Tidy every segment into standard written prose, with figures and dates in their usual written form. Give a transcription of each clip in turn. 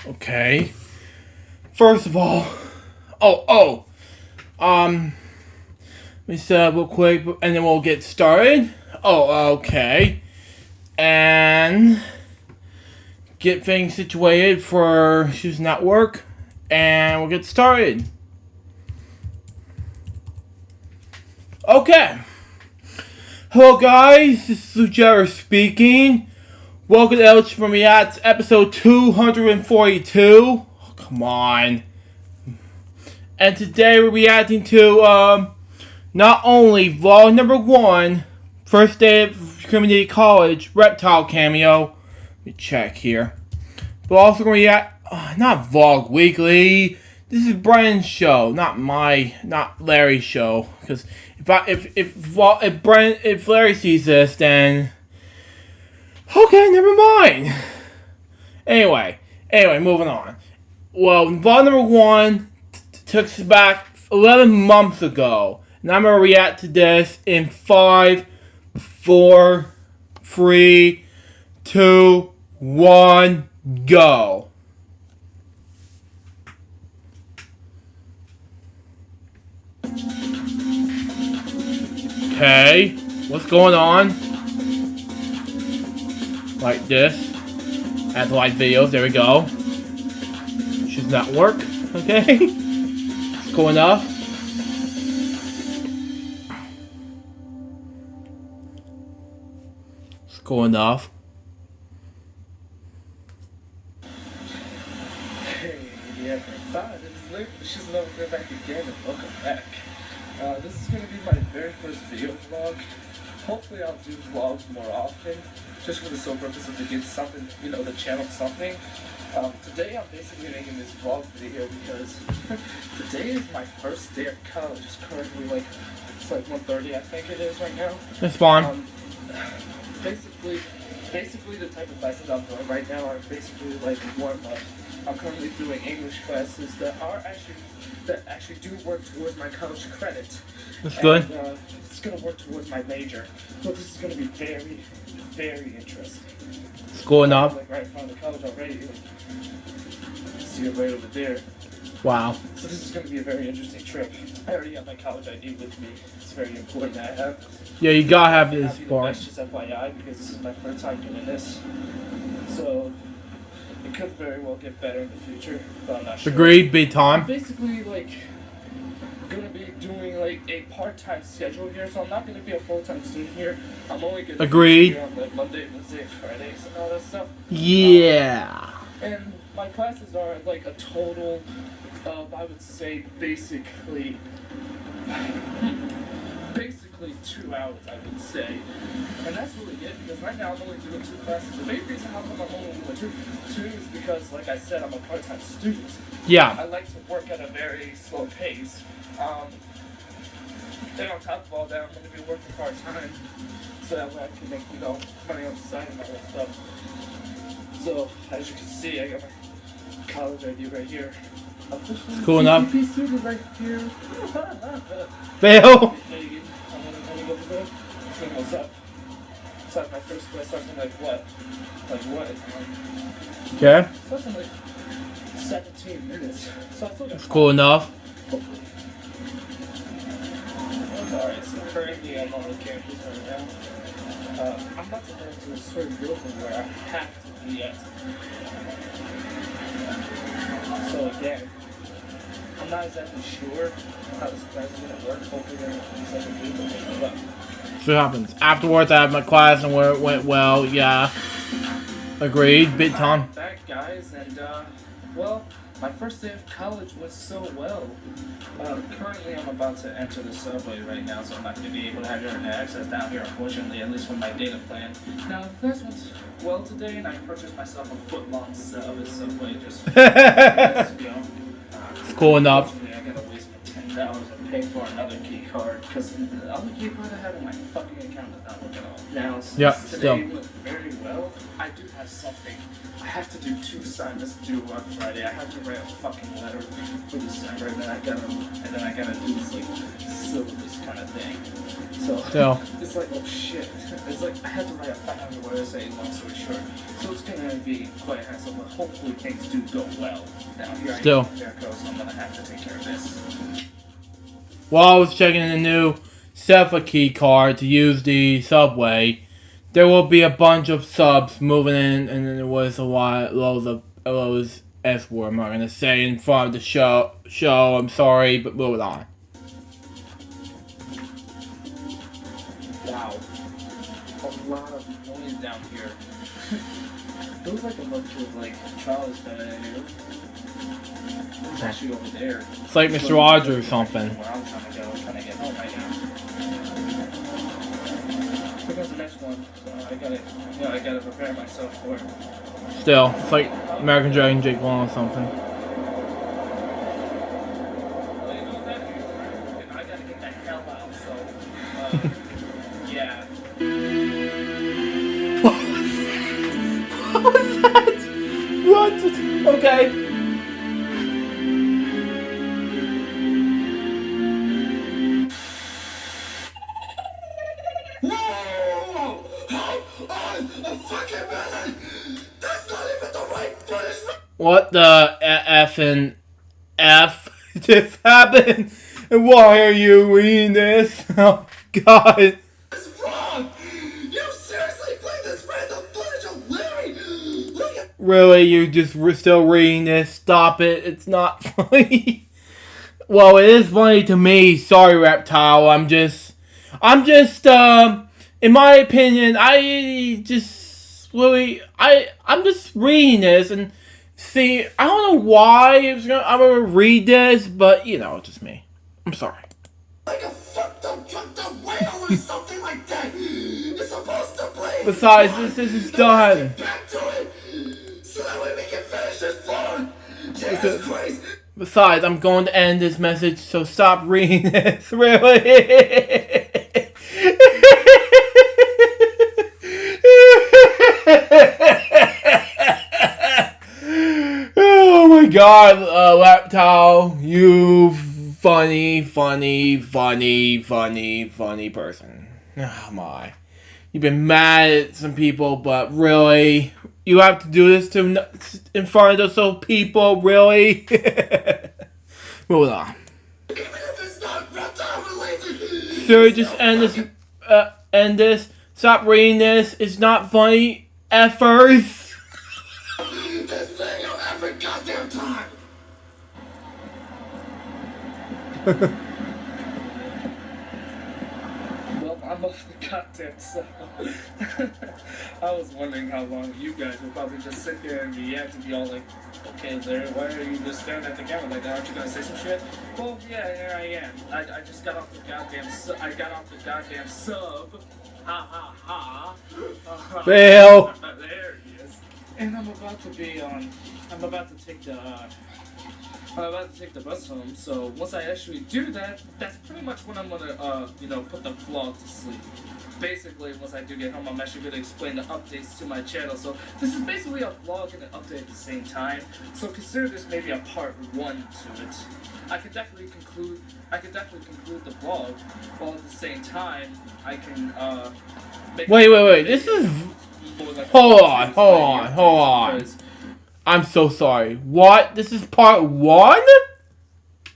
Okay. First of all, let me set up real quick, and then we'll get started. Okay. And get things situated for Shoes Network, and we'll get started. Okay. Hello guys, this is Lujera speaking. Welcome to LJPCBM episode 242. Oh, come on. And today we're reacting to not only vlog number 1, first day of community college, reptile cameo. Let me check here. But also going to react, not vlog weekly. This is Brian's show, not Larry's show. Because if Larry sees this, then okay, never mind. Anyway, moving on. Well, vlog number 1 took us back 11 months ago. And I'm going to react to this in 5, 4, 3, 2, 1, go. Okay, what's going on? Like this. I have to like videos, there we go. Should not work, okay? It's cool enough. It's cool enough. Hey, yeah, it's late, but she's never been back again, and welcome back. This is going to be my very first video vlog. Hopefully I'll do vlogs more often, just for the sole purpose of to give something, the channel something. Today I'm basically making this vlog video because today is my first day at college. It's currently it's like 1:30 I think it is right now. That's fine. Basically the type of classes I'm doing right now are basically like warm-up. I'm currently doing English classes that actually do work towards my college credit. That's good. It's going to work towards my major. So this is going to be very, very interesting. It's cool enough. Like right in front of the college already. See it right over there. Wow. So this is going to be a very interesting trip. I already have my college ID with me. It's very important that I have. Yeah, you gotta have this part. That's just FYI because this is my first time doing this. So it could very well get better in the future, but I'm not sure. Agreed, big time. I'm basically gonna be doing a part-time schedule here, so I'm not gonna be a full-time student here. I'm only gonna Agreed. be here on Monday, Wednesday, Fridays, and all that stuff. Yeah. And my classes are a total of, I would say, basically 2 hours, I would say. And that's really it, because right now I'm only doing 2 classes. The main reason how come I'm only doing two is because, like I said, I'm a part-time student. Yeah. I like to work at a very slow pace. And on top of all that, I'm going to be working part-time, so that way I can make, money on the side and all that stuff. So, as you can see, I got my college ID right here. It's cool enough. Student right here. Fail. What's up? So my first class starts in what? Okay. Starts in 17 minutes. So I still got It's cool enough. Alright, so currently I'm on the campus right now. I'm about to head into a certain building where I have to be at. So again, I'm not exactly sure how this class is going to work. Hopefully they're going to be something good, but See what happens. Afterwards, I had my class and where it went well. Yeah. Agreed. Big time. I'm back, guys, and well, my first day of college went so well. Currently, I'm about to enter the subway right now, so I'm not going to be able to have internet access down here, unfortunately, at least for my data plan. Now, the class went well today, and I purchased myself a foot-long sub at Subway just minutes ago. It's cool enough. I gotta waste my $10 and pay for another key card because the other key card I have in my fucking account does not work at all. Now, since today went very well, I do have something. I have to do 2 assignments due on Friday. I have to write a fucking letter for December, and then I gotta do this like syllabus kind of thing. So it's like, oh shit. It's like I had to write a 500-word essay, long story short. So it's gonna be quite a hassle, but hopefully things do go well. Now here I am in Jericho, so I'm gonna have to take care of this. While I was checking the new Cepha key card to use the subway, there will be a bunch of subs moving in, and then there was loads of S word I'm not gonna say in front of the show. I'm sorry, but moving on. Wow, a lot of noise down here. It was like a bunch of like trolleys that I knew. It was actually over there. It's like Mr. Rogers or something. Where I'm trying to get home right now. Here goes the next one. So I gotta prepare myself for it. Still, it's like American Dragon Jake Long or something. Well, you know what that means, right? I gotta get the hell out, so, yeah. What was that? What? Okay. What the F and F just happened? And why are you reading this? Oh, God. What's wrong? You seriously played this random footage of Larry? Really? You just still reading this? Stop it. It's not funny. Well, it is funny to me. Sorry, Reptile. I'm just, in my opinion, I'm just reading this and see, I don't know why I'm gonna read this, but you know, it's just me. I'm sorry. Like a fucked up drunk up whale or something like that. It's supposed to play. Besides, this is done. Back to it, so that way we can finish this vlog. Jesus Christ. Besides, I'm going to end this message, so stop reading this. Really. Oh my God, Laptop, you funny person. Oh my. You've been mad at some people, but really? You have to do this in front of those people? Really? Moving on. Even if it's not reptile related. Sir, just end this. Stop reading this. It's not funny at first. This video every goddamn time. Well, I'm off the goddamn cell. I was wondering how long you guys would probably just sit there and react and be all like, okay, Larry, why are you just staring at the camera like that? Aren't you gonna say some shit? Well, yeah, here I am. I just got off the goddamn sub. Ha ha ha. Fail. There he is. And I'm about to take the bus home, so once I actually do that, that's pretty much when I'm gonna, put the vlog to sleep. Basically, once I do get home, I'm actually gonna explain the updates to my channel. So this is basically a vlog and an update at the same time. So consider this maybe a part 1 to it. I could definitely conclude the vlog, while at the same time, I can, Wait. This is... Hold on. I'm so sorry. What? This is part 1?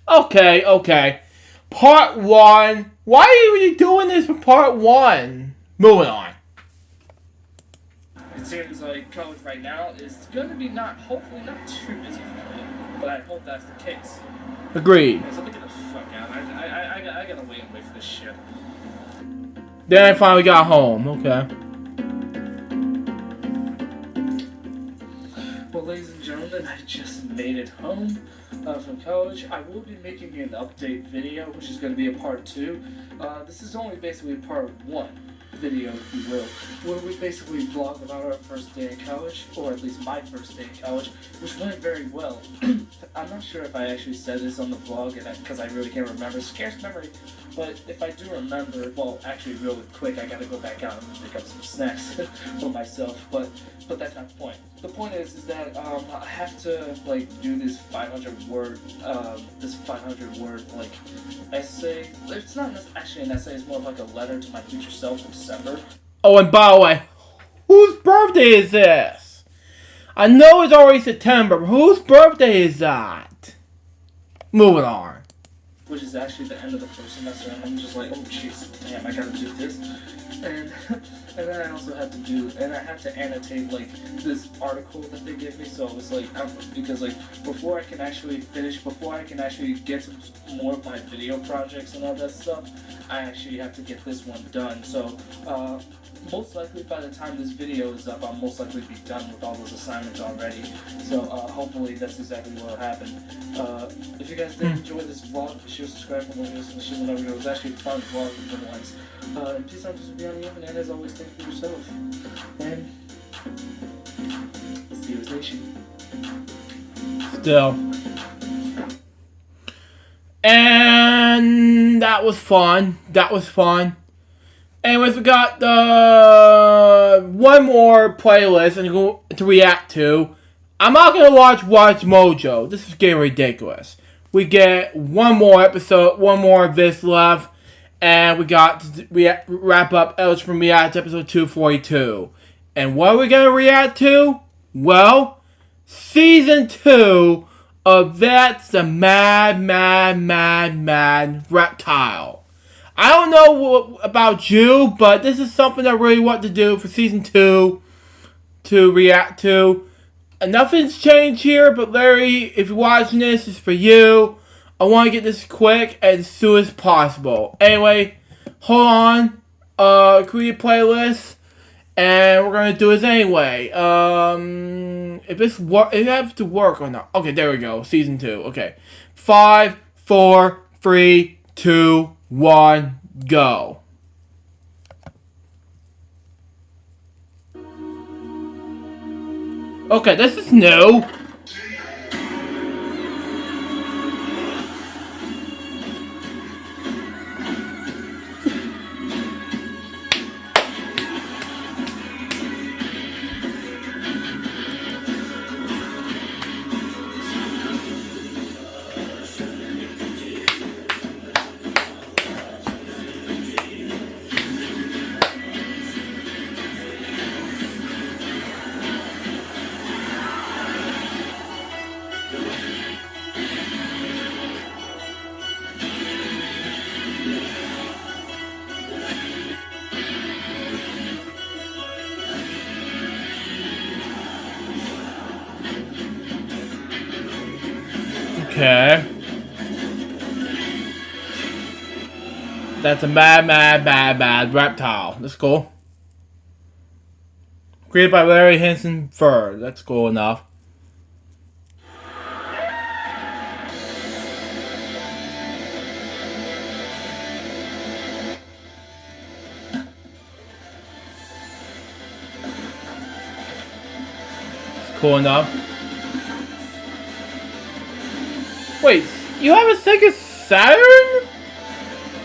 Okay. Part 1? Why are you doing this for part 1? Moving on. It seems like college right now is going to be hopefully not too busy for me, but I hope that's the case. Agreed. So get the fuck out. I gotta wait for this shit. Then I finally got home. Okay. Well, ladies and gentlemen, I just made it home from college. I will be making an update video, which is going to be a part 2. This is only basically part 1 video, if you will, where we basically vlog about our first day in college, or at least my first day in college, which went very well. I'm not sure if I actually said this on the vlog, because I really can't remember. Scarce memory. But if I do remember, well, actually, really quick, I gotta go back out and pick up some snacks for myself. But that's not the point. The point is that I have to like do this 500 word like essay. It's not actually an essay. It's more of like a letter to my future self in December. Oh, and by the way, whose birthday is this? I know it's already September, but whose birthday is that? Moving on. Which is actually the end of the first semester, and I'm just like, oh jeez, damn, I gotta do this. And then I also have to do, and I have to annotate like this article that they give me. So it's like, because like before I can actually get to more of my video projects and all that stuff, I actually have to get this one done. So most likely by the time this video is up, I'll most likely be done with all those assignments already. So hopefully that's exactly what will happen. If you guys did enjoy this vlog, be sure to subscribe for more videos and shit whenever it was actually fun vlogging for once. And please don't just be on the open, and as always, think for yourself. And let's see what's nation. Still. And that was fun. Anyways, we got one more playlist to react to. I'm not gonna watch Mojo. This is getting ridiculous. We get one more episode, one more of this left, and we got to wrap up LJPCBM React episode 242. And what are we gonna react to? Well, season 2 of That's the Mad Reptile. I don't know about you, but this is something I really want to do for season 2 to react to. And nothing's changed here, but Larry, if you're watching this, it's for you. I want to get this quick and as soon as possible. Anyway, hold on. Create a playlist, and we're gonna do this anyway. If it has to work or not. Okay, there we go. Season 2. Okay, 5, 4, 3, 2, 1, go. Okay, this is new. Okay. That's a mad reptile. That's cool. Created by Larry Henson Fur. That's cool enough. It's cool enough. Wait, you have a Sega Saturn?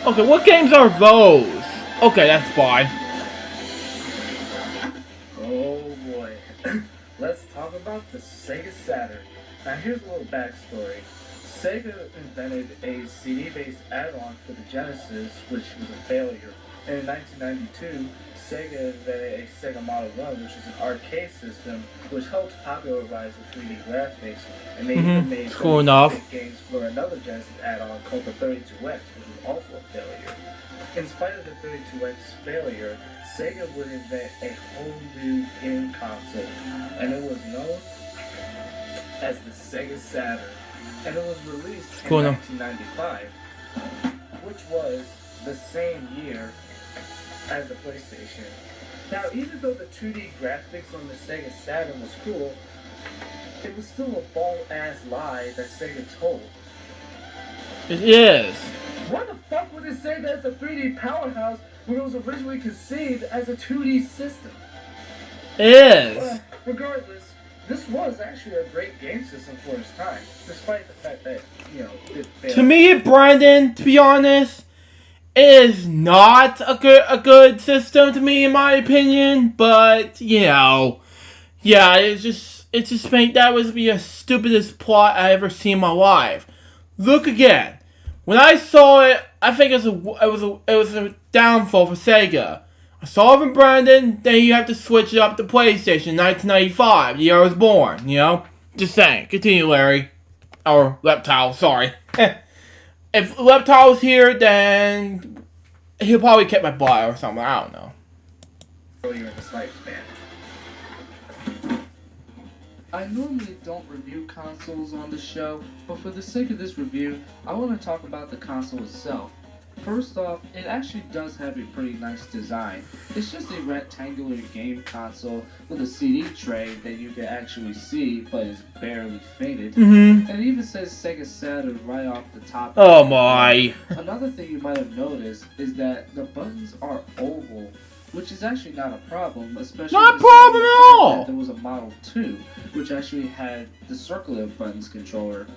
Okay, what games are those? Okay, that's fine. Oh boy. Let's talk about the Sega Saturn. Now here's a little backstory. Sega invented a CD-based add-on for the Genesis, which was a failure. And in 1992, Sega invented a Sega Model 1, which is an arcade system, which helped popularize the 3D graphics, and they even made cool enough games for another Genesis add-on called the 32X, which was also a failure. In spite of the 32X failure, Sega would invent a whole new game console, and it was known as the Sega Saturn, and it was released in 1995, which was the same year as the PlayStation. Now, even though the 2D graphics on the Sega Saturn was cool, it was still a bald-ass lie that Sega told. It is. Why the fuck would it say that it's a 3D powerhouse when it was originally conceived as a 2D system? It is. Regardless, this was actually a great game system for its time, despite the fact that, you know, it failed. To me, Brandon, to be honest, It is not a good system to me, in my opinion. But yeah, it just made that was the stupidest plot I ever seen in my life. Look again. When I saw it, I think it was a downfall for Sega. I saw it from Brandon. Then you have to switch it up to PlayStation 1995, the year I was born. Just saying. Continue, Larry, or Reptile. Sorry. If Reptile was here, then he'll probably kick my butt or something. I don't know. Earlier in his lifespan. I normally don't review consoles on the show, but for the sake of this review, I want to talk about the console itself. First off, it actually does have a pretty nice design. It's just a rectangular game console with a CD tray that you can actually see, but is barely faded. Mm-hmm. And it even says Sega Saturn right off the top. Oh my. Another thing you might have noticed is that the buttons are oval, which is actually not a problem, especially Not a problem at all! There was a Model 2, which actually had the circular buttons controller.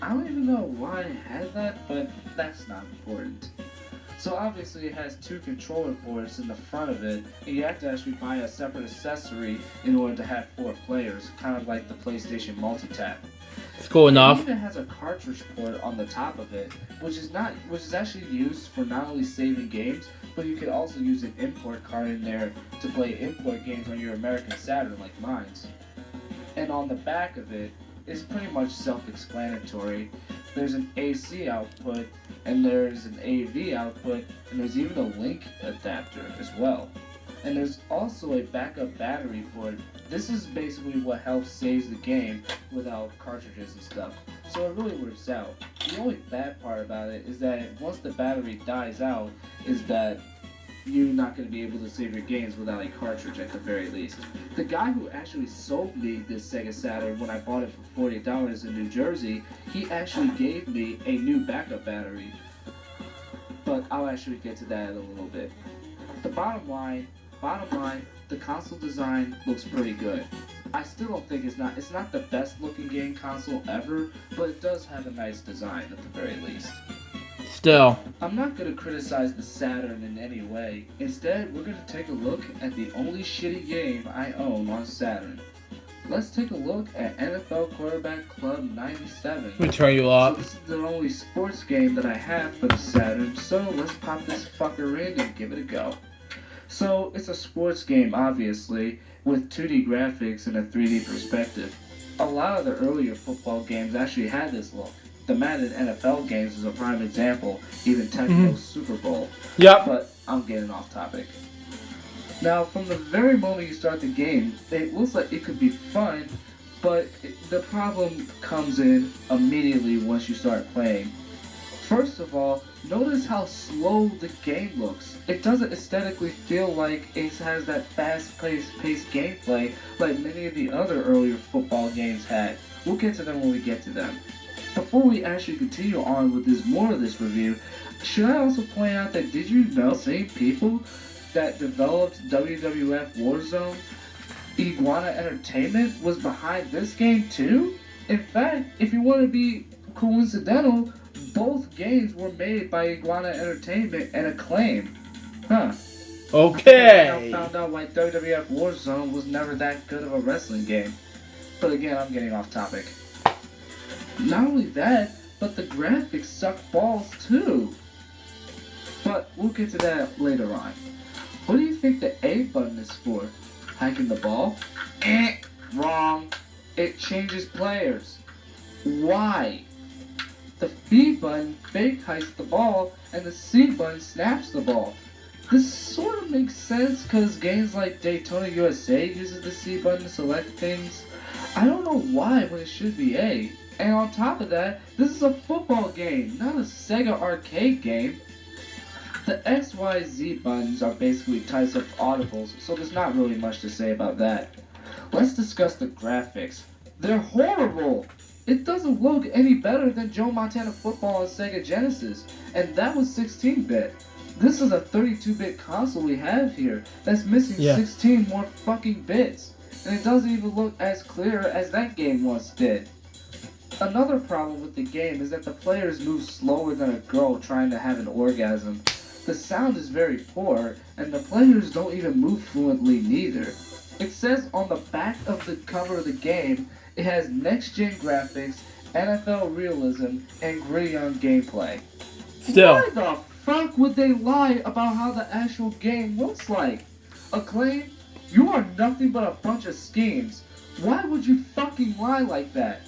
I don't even know why it had that, but that's not important. So obviously it has two controller ports in the front of it, and you have to actually buy a separate accessory in order to have 4 players, kind of like the PlayStation Multitap. It's cool enough. It even has a cartridge port on the top of it, which is actually used for not only saving games, but you can also use an import card in there to play import games on your American Saturn like mine's. And on the back of it, it's pretty much self-explanatory. There's an AC output, and there's an AV output, and there's even a link adapter as well. And there's also a backup battery for it. This is basically what helps save the game without cartridges and stuff. So it really works out. The only bad part about it is that once the battery dies out, is that you're not going to be able to save your games without a cartridge at the very least. The guy who actually sold me this Sega Saturn when I bought it for $40 in New Jersey, he actually gave me a new backup battery. But I'll actually get to that in a little bit. The bottom line, the console design looks pretty good. I still don't think it's not the best looking game console ever, but it does have a nice design at the very least. Still. I'm not going to criticize the Saturn in any way. Instead, we're going to take a look at the only shitty game I own on Saturn. Let's take a look at NFL Quarterback Club 97. Let me turn you up. So this is the only sports game that I have for the Saturn, so let's pop this fucker in and give it a go. So, it's a sports game, obviously, with 2D graphics and a 3D perspective. A lot of the earlier football games actually had this look. The Madden NFL games is a prime example, even Tecmo's Super Bowl. Yep. But I'm getting off topic. Now, from the very moment you start the game, it looks like it could be fun, but the problem comes in immediately once you start playing. First of all, notice how slow the game looks. It doesn't aesthetically feel like it has that fast-paced gameplay like many of the other earlier football games had. We'll get to them when we get to them. Before we actually continue on with more of this review, should I also point out that did you know same people that developed WWF Warzone, Iguana Entertainment, was behind this game too? In fact, if you want to be coincidental, both games were made by Iguana Entertainment and Acclaim. Huh. Okay. I now found out why WWF Warzone was never that good of a wrestling game. But again, I'm getting off topic. Not only that, but the graphics suck balls too. But we'll get to that later on. What do you think the A button is for? Hiking the ball? Wrong. It changes players. Why? The B button fake hikes the ball, and the C button snaps the ball. This sort of makes sense because games like Daytona USA uses the C button to select things. I don't know why when it should be A. And on top of that, this is a football game, not a Sega arcade game. The X, Y, Z buttons are basically types of audibles, so there's not really much to say about that. Let's discuss the graphics. They're horrible! It doesn't look any better than Joe Montana Football on Sega Genesis, and that was 16-bit. This is a 32-bit console we have here that's missing 16 more fucking bits, and it doesn't even look as clear as that game once did. Another problem with the game is that the players move slower than a girl trying to have an orgasm. The sound is very poor, and the players don't even move fluently neither. It says on the back of the cover of the game, it has next-gen graphics, NFL realism, and gritty on gameplay. Still. Why the fuck would they lie about how the actual game looks like? Acclaim, you are nothing but a bunch of schemes. Why would you fucking lie like that?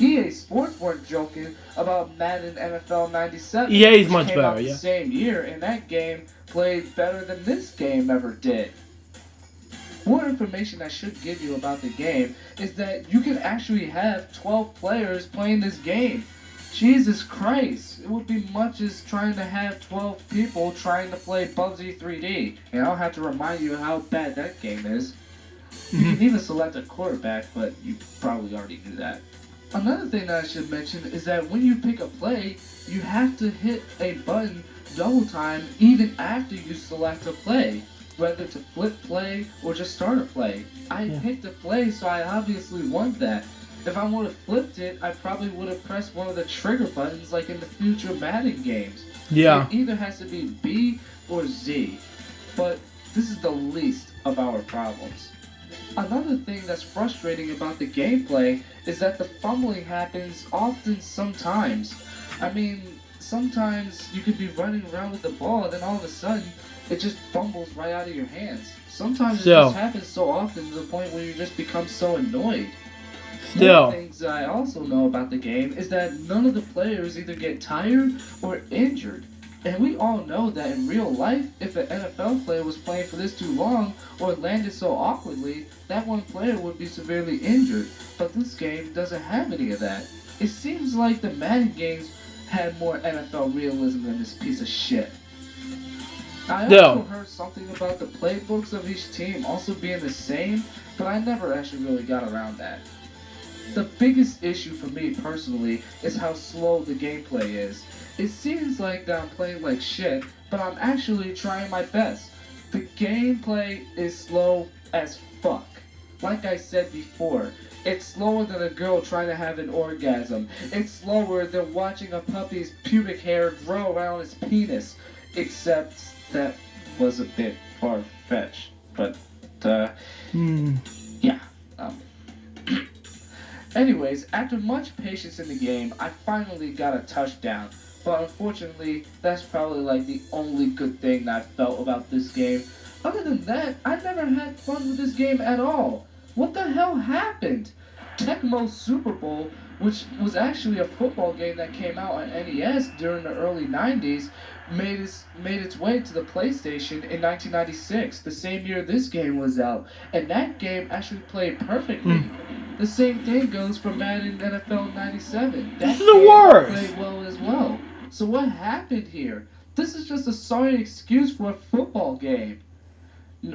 EA Sports weren't joking about Madden NFL 97. EA is which much came better, out the yeah. same year, and that game played better than this game ever did. More information I should give you about the game is that you can actually have 12 players playing this game. Jesus Christ, it would be much as trying to have 12 people trying to play Bubsy 3D. And I don't have to remind you how bad that game is. You can even select a quarterback, but you probably already knew that. Another thing that I should mention is that when you pick a play, you have to hit a button double time even after you select a play, whether to flip play or just start a play. I picked a play, so I obviously want that. If I would have flipped it, I probably would have pressed one of the trigger buttons like in the future Madden games. Yeah. It either has to be B or Z, but this is the least of our problems. Another thing that's frustrating about the gameplay is that the fumbling happens often sometimes. I mean, sometimes you could be running around with the ball and then all of a sudden it just fumbles right out of your hands. Sometimes it just happens so often to the point where you just become so annoyed. One of the things I also know about the game is that none of the players either get tired or injured. And we all know that in real life, if an NFL player was playing for this too long or landed so awkwardly, that one player would be severely injured. But this game doesn't have any of that. It seems like the Madden games had more NFL realism than this piece of shit. I also heard something about the playbooks of each team also being the same, but I never actually really got around that. The biggest issue for me personally is how slow the gameplay is. It seems like that I'm playing like shit, but I'm actually trying my best. The gameplay is slow as fuck. Like I said before, it's slower than a girl trying to have an orgasm. It's slower than watching a puppy's pubic hair grow around its penis. Except that was a bit far-fetched. But, yeah. Anyways, after much patience in the game, I finally got a touchdown. But unfortunately, that's probably like the only good thing that I felt about this game. Other than that, I never had fun with this game at all. What the hell happened? Tecmo Super Bowl, which was actually a football game that came out on NES during the early 90s, made its way to the PlayStation in 1996, the same year this game was out. And that game actually played perfectly. The same thing goes for Madden NFL 97. This is the worst! Played well as well. So what happened here? This is just a sorry excuse for a football game.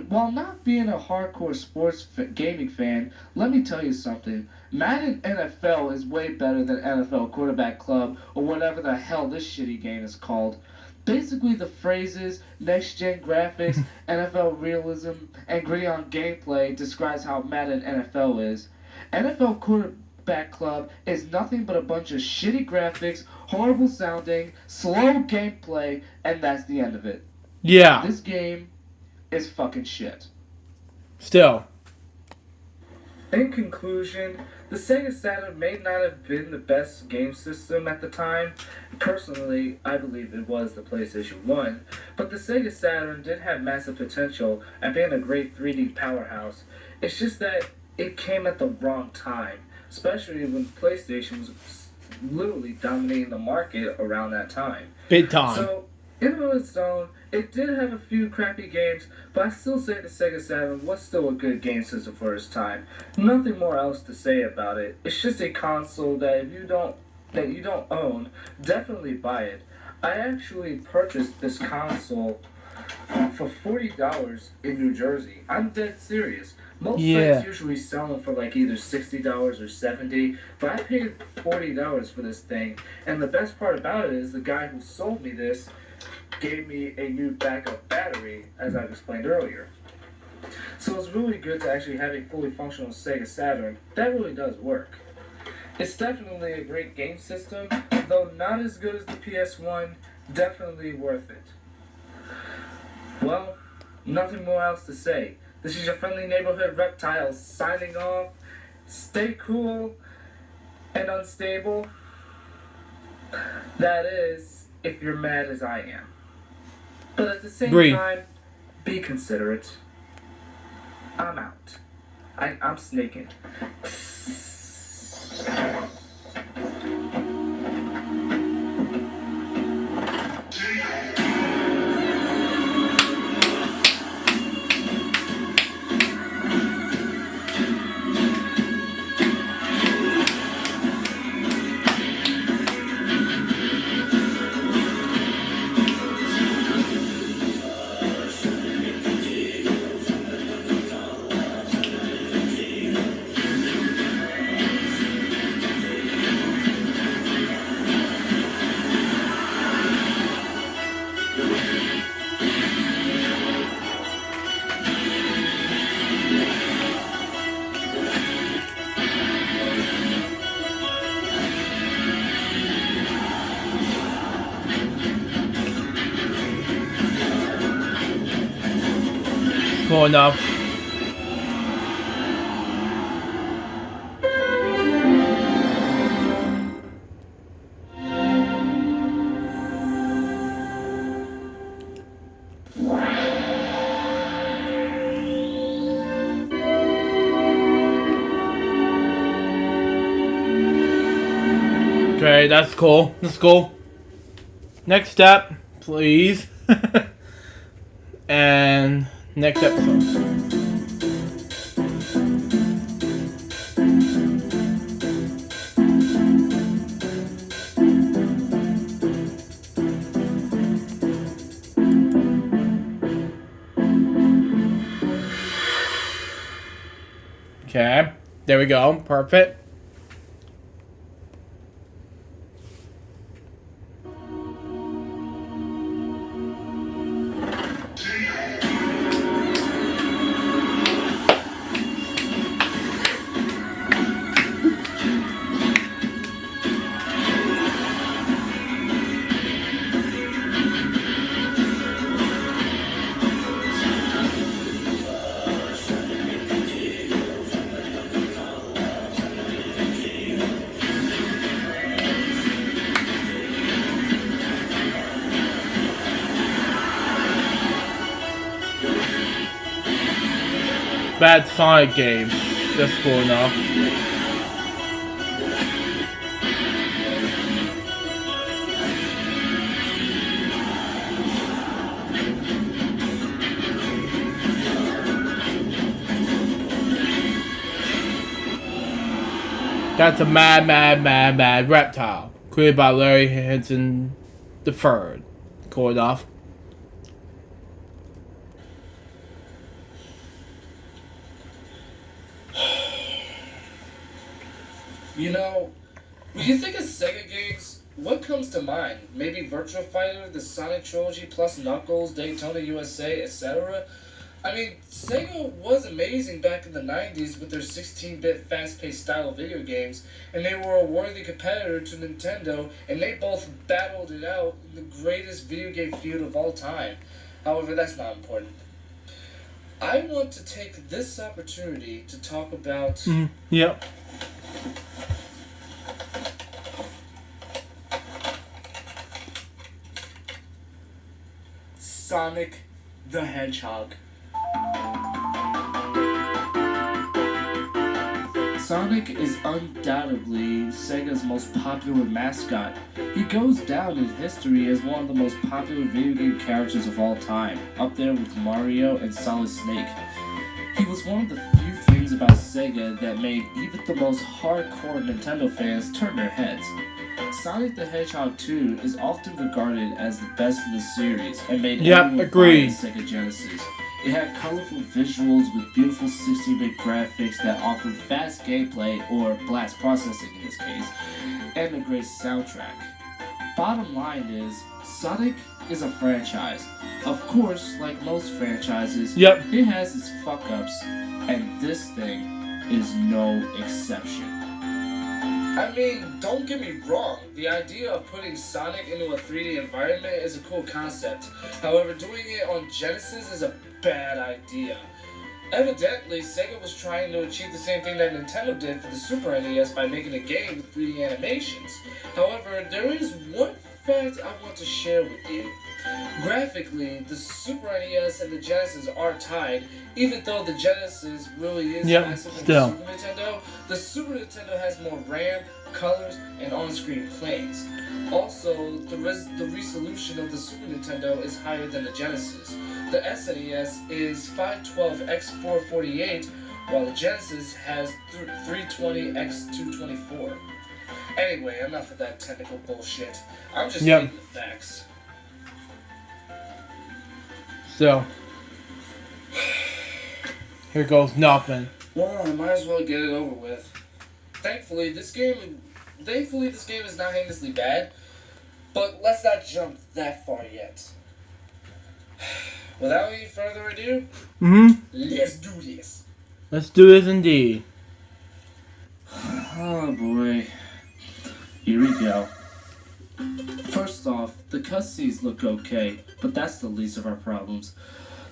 While not being a hardcore sports gaming fan, let me tell you something. Madden NFL is way better than NFL Quarterback Club or whatever the hell this shitty game is called. Basically, the phrases, next-gen graphics, NFL realism, and gritty on gameplay describes how Madden NFL is. NFL Quarterback Club is nothing but a bunch of shitty graphics, horrible sounding, slow gameplay, and that's the end of it. Yeah. This game is fucking shit. Still. In conclusion, the Sega Saturn may not have been the best game system at the time. Personally, I believe it was the PlayStation 1, but the Sega Saturn did have massive potential at being a great 3D powerhouse. It's just that it came at the wrong time, especially when PlayStation was literally dominating the market around that time. Big time. So, in its own, it did have a few crappy games, but I still say the Sega Saturn was still a good game system for its time. Nothing more else to say about it. It's just a console that you don't own, definitely buy it. I actually purchased this console for $40 in New Jersey. I'm dead serious. Most sites usually sell them for like either $60 or $70, but I paid $40 for this thing. And the best part about it is the guy who sold me this gave me a new backup battery, as I've explained earlier. So it's really good to actually have a fully functional Sega Saturn. That really does work. It's definitely a great game system, though not as good as the PS1, definitely worth it. Well, nothing more else to say. This is your friendly neighborhood reptile signing off. Stay cool and unstable. That is, if you're mad as I am. But at the same Agree. time, be considerate. I'm out. I'm snaking. Cool enough. Okay, that's cool. That's cool. Next step, please. And next episode. Okay, there we go. Perfect. Bad Sonic game. That's cool enough. That's a mad reptile. Created by Larry Hansen III. Cool enough. You know, when you think of Sega games, what comes to mind? Maybe Virtua Fighter, the Sonic Trilogy, plus Knuckles, Daytona USA, etc.? I mean, Sega was amazing back in the 90s with their 16-bit fast-paced style of video games, and they were a worthy competitor to Nintendo, and they both battled it out in the greatest video game feud of all time. However, that's not important. I want to take this opportunity to talk about... Yep. Sonic the Hedgehog. Sonic is undoubtedly Sega's most popular mascot. He goes down in history as one of the most popular video game characters of all time, up there with Mario and Solid Snake. He was one of the few things about Sega that made even the most hardcore Nintendo fans turn their heads. Sonic the Hedgehog 2 is often regarded as the best in the series and made everyone agreed. buy a Sega Genesis. It had colorful visuals with beautiful 16-bit graphics that offered fast gameplay, or blast processing in this case, and a great soundtrack. Bottom line is, Sonic is a franchise. Of course, like most franchises, it has its fuck-ups, and this thing is no exception. I mean, don't get me wrong, the idea of putting Sonic into a 3D environment is a cool concept. However, doing it on Genesis is a bad idea. Evidently, Sega was trying to achieve the same thing that Nintendo did for the Super NES by making a game with 3D animations. However, there is one fact I want to share with you. Graphically, the Super NES and the Genesis are tied, even though the Genesis really is faster than the Super Nintendo. The Super Nintendo has more RAM, colors, and on-screen planes. Also, the resolution of the Super Nintendo is higher than the Genesis. The SNES is 512x448, while the Genesis has 320x224. Anyway, enough of that technical bullshit. I'm just stating the facts. So, here goes nothing. Well, I might as well get it over with. Thankfully, this game is not heinously bad, but let's not jump that far yet. Without any further ado, let's do this. Let's do this indeed. Oh boy. Here we go. First off, the cutscenes look okay, but that's the least of our problems.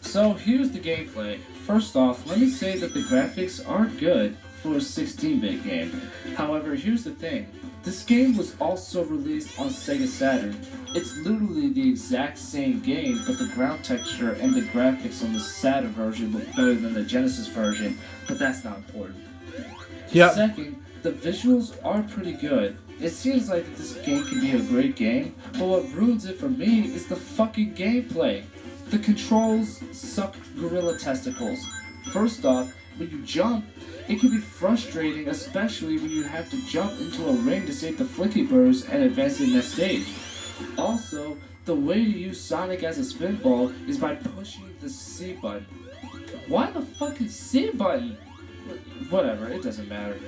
So here's the gameplay. First off, let me say that the graphics are good for a 16-bit game. However, here's the thing. This game was also released on Sega Saturn. It's literally the exact same game, but the ground texture and the graphics on the Saturn version look better than the Genesis version, but that's not important. Second, the visuals are pretty good. It seems like this game can be a great game, but what ruins it for me is the fucking gameplay. The controls suck gorilla testicles. First off, when you jump, it can be frustrating, especially when you have to jump into a ring to save the Flicky Birds and advance to the next stage. Also, the way to use Sonic as a spinball is by pushing the C button. Why the fucking C button? Whatever, it doesn't matter.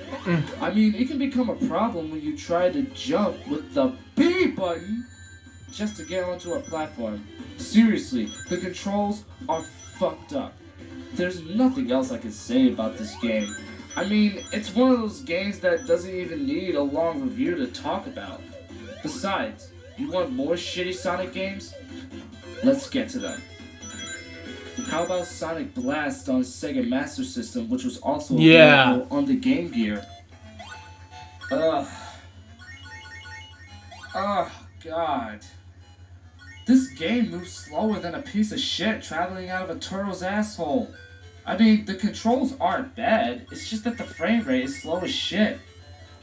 I mean, it can become a problem when you try to jump with the B button just to get onto a platform. Seriously, the controls are fucked up. There's nothing else I can say about this game. I mean, it's one of those games that doesn't even need a long review to talk about. Besides, you want more shitty Sonic games? Let's get to them. How about Sonic Blast on Sega Master System, which was also available on the Game Gear? Oh, God. This game moves slower than a piece of shit traveling out of a turtle's asshole. I mean, the controls aren't bad, it's just that the frame rate is slow as shit.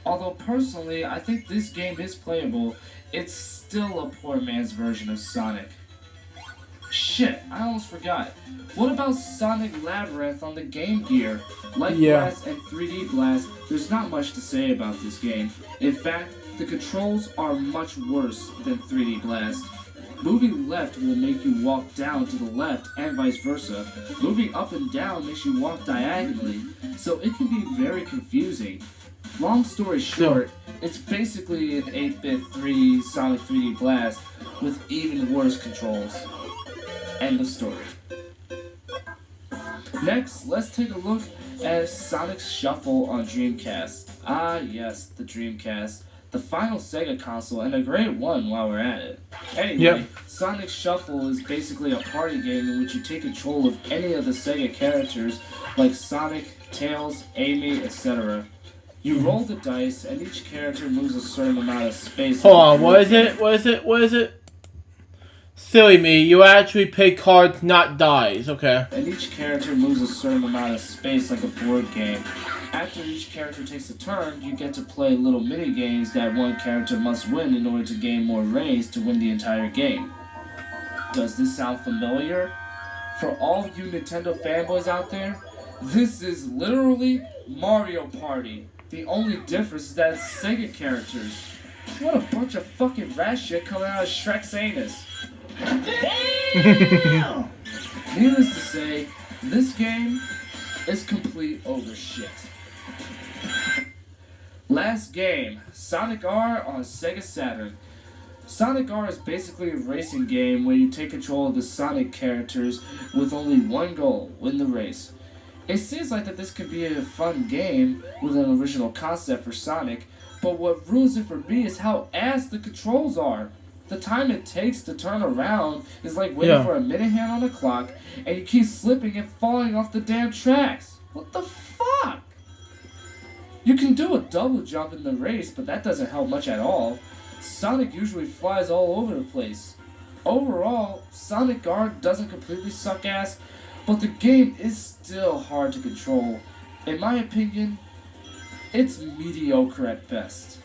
Although personally, I think this game is playable, it's still a poor man's version of Sonic. Shit, I almost forgot. What about Sonic Labyrinth on the Game Gear? Like Blast and 3D Blast, there's not much to say about this game. In fact, the controls are much worse than 3D Blast. Moving left will make you walk down to the left and vice versa. Moving up and down makes you walk diagonally, so it can be very confusing. Long story short, it's basically an 8-bit Sonic 3D Blast with even worse controls. End of story. Next, let's take a look at Sonic Shuffle on Dreamcast. Ah yes, the Dreamcast. The final Sega console, and a great one while we're at it. Anyway, Sonic Shuffle is basically a party game in which you take control of any of the Sega characters like Sonic, Tails, Amy, etc. You roll the dice, and each character moves a certain amount of space. Hold on, what is it? Silly me, you actually pay cards, not dice, okay. And each character moves a certain amount of space like a board game. After each character takes a turn, you get to play little mini games that one character must win in order to gain more rays to win the entire game. Does this sound familiar? For all you Nintendo fanboys out there, this is literally Mario Party. The only difference is that it's Sega characters. What a bunch of fucking rat shit coming out of Shrek's anus. Damn! Needless to say, this game is complete overshit. Last game, Sonic R on Sega Saturn. Sonic R is basically a racing game where you take control of the Sonic characters with only one goal, win the race. It seems like that this could be a fun game with an original concept for Sonic, But what ruins it for me is how ass the controls are. The time it takes to turn around is like waiting for a minute hand on the clock, and you keep slipping and falling off the damn tracks. What the fuck? You can do a double jump in the race, but that doesn't help much at all. Sonic usually flies all over the place. Overall, Sonic Guard doesn't completely suck ass, but the game is still hard to control. In my opinion, it's mediocre at best.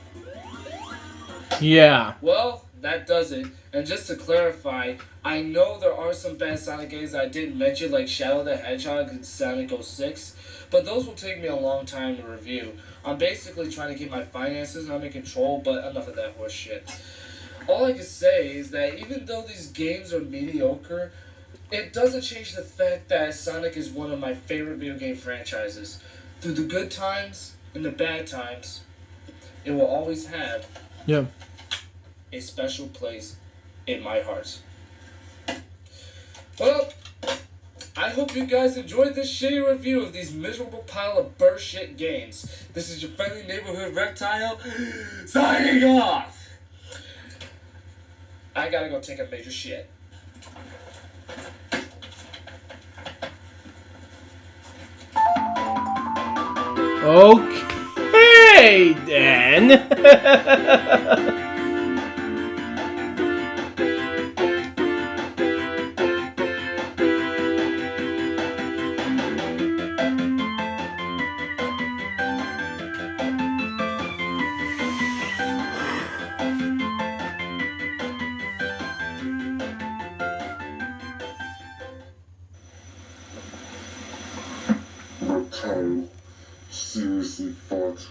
Yeah. Well, that does it. And just to clarify, I know there are some bad Sonic games that I didn't mention, like Shadow the Hedgehog and Sonic 06, but those will take me a long time to review. I'm basically trying to keep my finances under control, but enough of that horse shit. All I can say is that even though these games are mediocre, it doesn't change the fact that Sonic is one of my favorite video game franchises. Through the good times and the bad times, it will always have a special place in my heart. Well, I hope you guys enjoyed this shitty review of these miserable pile of burr shit games. This is your friendly neighborhood reptile, signing off! I gotta go take a major shit. Okay, then. Reptile seriously thought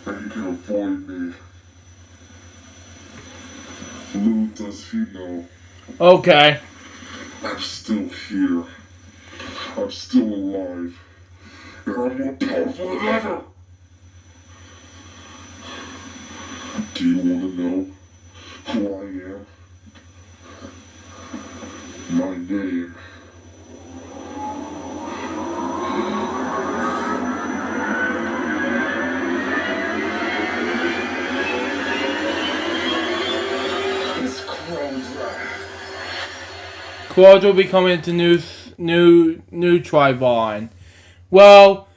that he could avoid me. Little does he know, Okay. I'm still here. I'm still alive. And I'm more powerful than ever. Do you want to know who I am? My name is Quadra. Quadra will be coming to new Tribon. Well,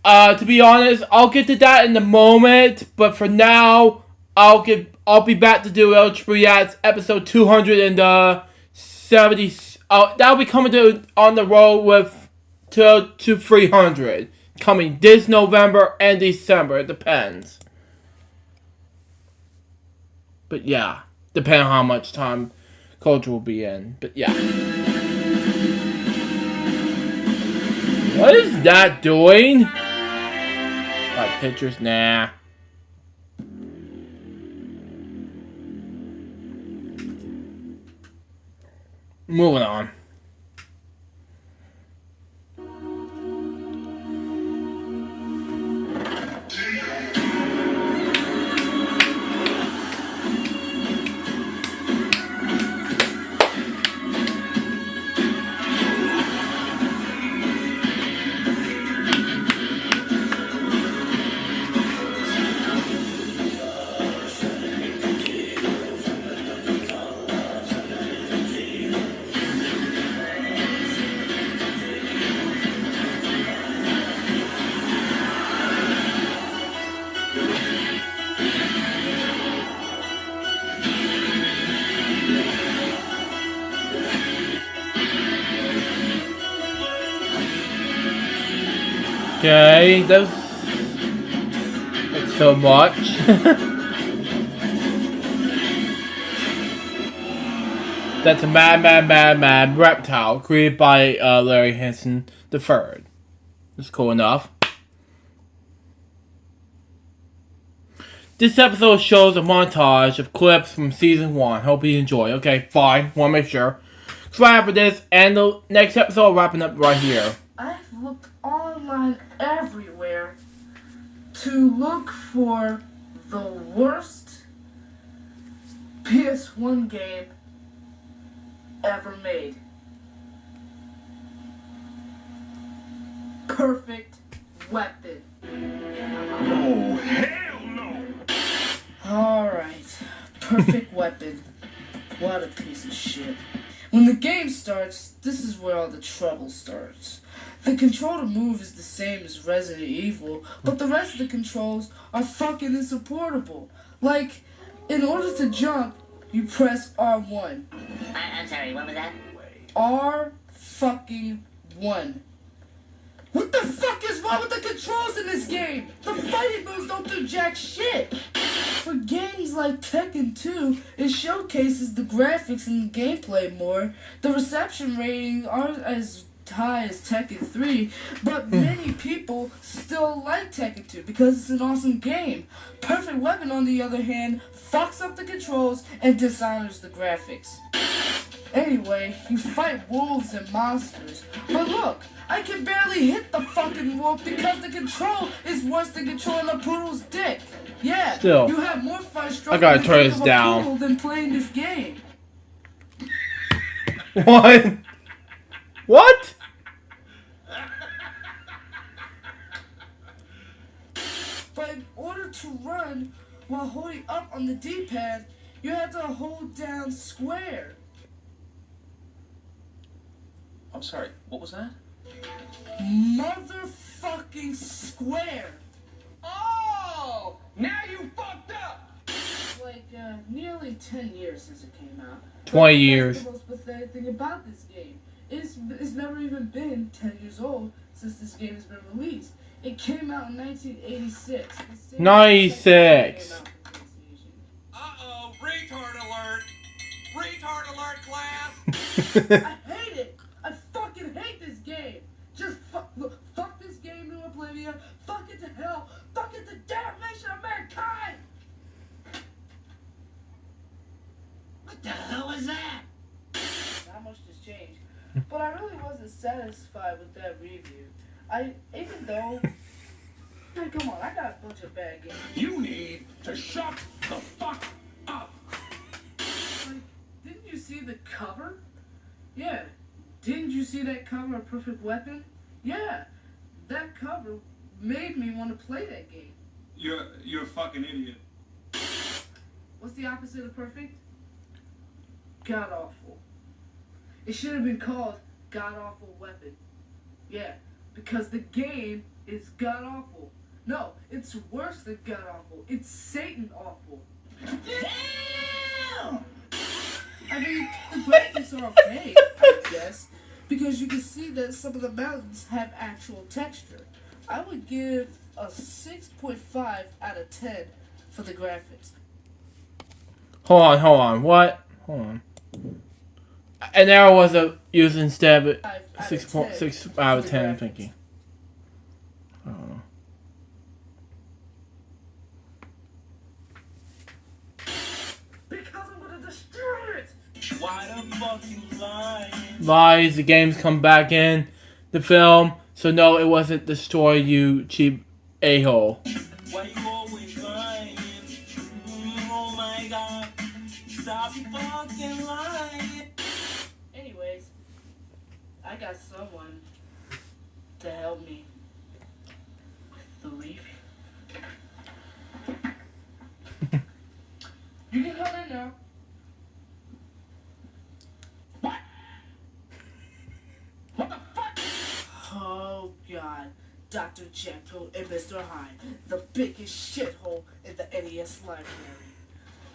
to be honest, I'll get to that in a moment, but for now, I'll be back to do LJPCBM episode 270. That'll be coming on the road with to 300, coming this November and December. It depends. But yeah, depending on how much time Culture will be in. But yeah. What is that doing? Like pictures? Nah. Moving on. Okay, that's so much. That's a mad reptile created by Larry Hansen III. That's cool enough. This episode shows a montage of clips from season 1. Hope you enjoy. Okay, fine. Want to make sure. So after this, and the next episode, wrapping up right here. I've looked online everywhere to look for the worst PS1 game ever made. Perfect Weapon. Oh, hell no! Alright. Perfect weapon. What a piece of shit. When the game starts, this is where all the trouble starts. The control to move is the same as Resident Evil, but the rest of the controls are fucking insupportable. Like, in order to jump, you press R1. I'm sorry, what was that? R fucking 1. What the fuck is wrong with the controls in this game? The fighting moves don't do jack shit. For games like Tekken 2, it showcases the graphics and the gameplay more. The reception ratings aren't as high as Tekken 3, but many people still like Tekken 2 because it's an awesome game. Perfect Weapon, on the other hand, fucks up the controls and dishonors the graphics. Anyway, you fight wolves and monsters, but look, I can barely hit the fucking wolf because the control is worse than controlling a poodle's dick. Yeah, Still, you have more fun I stroking gotta the turn dick this of a down. poodle than playing this game. What? What? But in order to run while holding up on the D-pad, you have to hold down square. I'm sorry, what was that? Motherfucking square. Oh! Now you fucked up! Like, nearly 10 years since it came out. 20 But years. That's the most pathetic thing about this game. It's never even been 10 years old since this game has been released. It came out in 1986. The same 96. year it came out for PlayStation. Uh-oh, retard alert! Retard alert, class! I hate it. I fucking hate this game. Just fuck this game to oblivion. Fuck it to hell. Fuck it to damnation of mankind. What the hell was that? Not much has changed, but I really wasn't satisfied with that review. Even though, hey, come on, I got a bunch of bad games. You need to shut the fuck up! Like, didn't you see the cover? Yeah. Didn't you see that cover of Perfect Weapon? Yeah. That cover made me want to play that game. You're a fucking idiot. What's the opposite of perfect? God awful. It should have been called God Awful Weapon. Yeah, because the game is god awful. No, it's worse than god awful. It's Satan awful. Damn! I mean, the graphics are okay, I guess, because you can see that some of the mountains have actual texture. I would give a 6.5 out of 10 for the graphics. Hold on. What? Hold on. An arrow was used instead of 6.6 out of 10, thinking. I don't know. Because I'm gonna destroy it! Why the fuck you lying? Lies, the games come back in the film, so no, it wasn't destroy you, cheap a-hole. Why you always lying? Oh my god. Stop fucking lying. Anyways, I got someone to help me with the review. You can come in now. What? What the fuck? Oh god, Dr. Jekyll and Mr. Hyde, the biggest shithole in the NES library.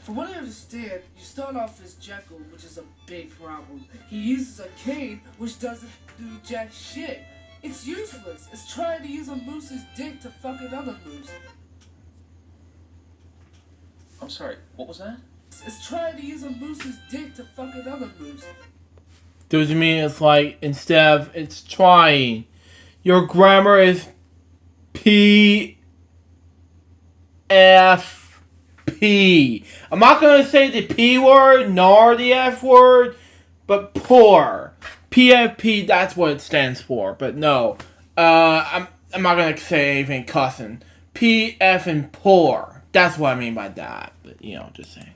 From what I understand, you start off as Jekyll, which is a big problem. He uses a cane, which doesn't do jack shit. It's useless. It's trying to use a moose's dick to fuck another moose. I'm sorry, what was that? It's trying to use a moose's dick to fuck another moose. Does it mean it's like, instead of it's trying, your grammar is P F P. I'm not gonna say the P word nor the F word, but poor. PFP, that's what it stands for. But no, I'm not gonna say anything cussing. PF and poor. That's what I mean by that. But you know, just saying.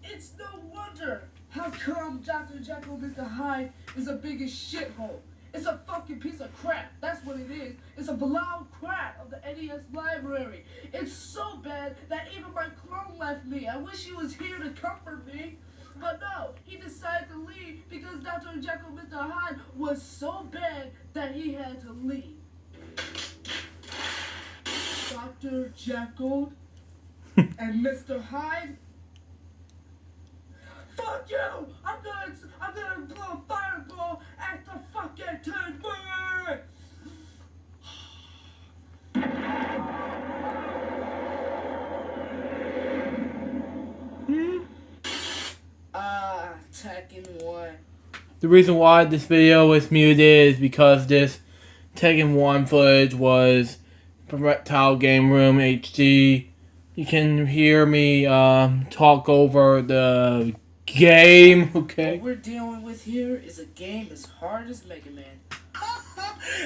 It's no wonder how come Dr. Jekyll and Mr. Hyde is the biggest shithole. It's a fucking piece of crap. That's what it is. It's a below crap of the NES library. It's so bad that even my clone left me. I wish he was here to comfort me. But no, he decided to leave because Dr. Jekyll and Mr. Hyde was so bad that he had to leave. Dr. Jekyll and Mr. Hyde? Fuck you! I'm gonna blow a fireball at the fucking table! Tekken 1. The reason why this video is muted is because this Tekken 1 footage was from Reptile Game Room HD. You can hear me talk over the game, okay? What we're dealing with here is a game as hard as Mega Man.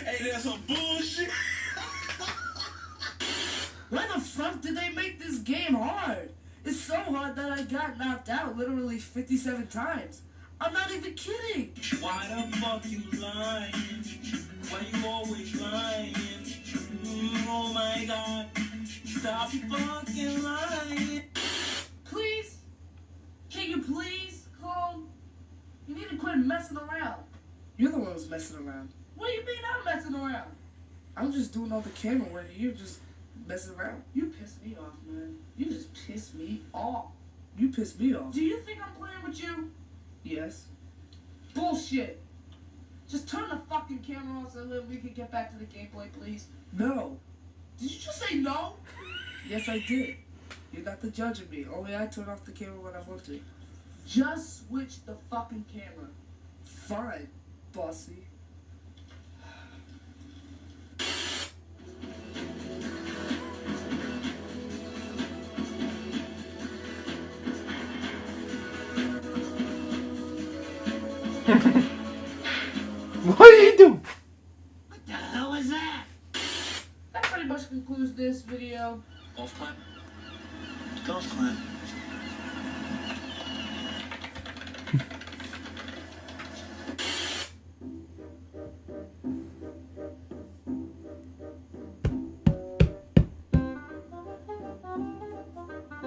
Hey, that's some bullshit. Why the fuck did they make this game hard? It's so hard that I got knocked out literally 57 times. I'm not even kidding. Why the fuck you lying? Why you always lying? Oh my god. Stop fucking lying. Please? Can you please, clone? You need to quit messing around. You're the one who's messing around. What do you mean I'm messing around? I'm just doing all the camera work and you're just messing around. You piss me off, man. You just piss me off. You piss me off. Do you think I'm playing with you? Yes. Bullshit. Just turn the fucking camera off so that we can get back to the gameplay, please. No. Did you just say no? Yes, I did. You're not the judge of me. Only I turn off the camera when I want to. Just switch the fucking camera. Fine, bossy. What are you doing? What the hell was that? That pretty much concludes this video. Golf clap? Golf clap.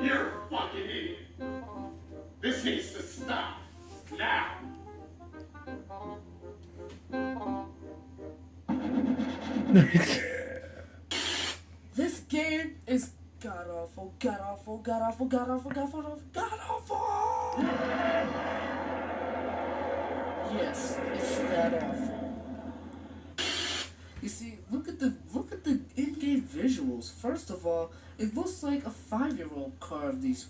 You're a fucking idiot. This needs to stop. Now. This game is god awful, god awful, god awful, god awful, god awful, god awful. Yes, it's that awful. You see, look at the in-game visuals. First of all, it looks like a 5-year-old carved these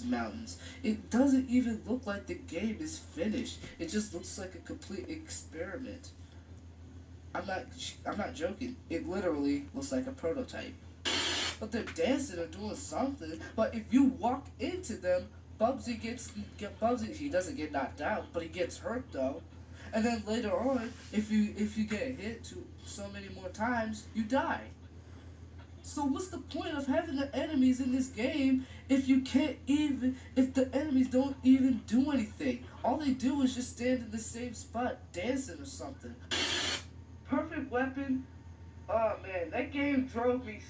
mountains. It doesn't even look like the game is finished. It just looks like a complete experiment. I'm not joking. It literally looks like a prototype. But they're dancing or doing something. But if you walk into them, Bubsy he doesn't get knocked out, but he gets hurt though. And then later on, if you get hit so many more times, you die. So what's the point of having the enemies in this game if the enemies don't even do anything? All they do is just stand in the same spot, dancing or something. Perfect Weapon, oh man, that game drove me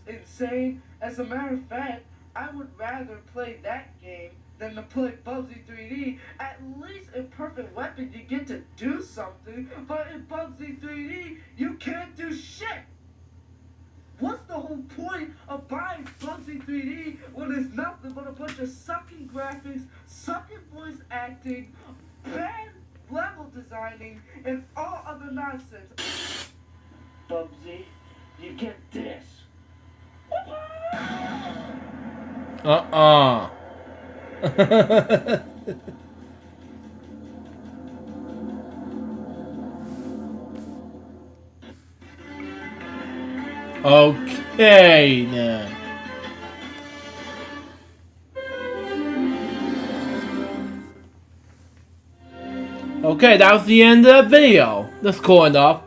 insane. As a matter of fact, I would rather play that game than to play Bubsy 3D. At least in Perfect Weapon you get to do something, but in Bubsy 3D you can't do shit. What's the whole point of buying Bubsy 3D when there's nothing but a bunch of sucking graphics, sucking voice acting, bad level designing, and all other nonsense? Bubsy, you get this. Okay, then. Okay, that was the end of the video. That's cool enough.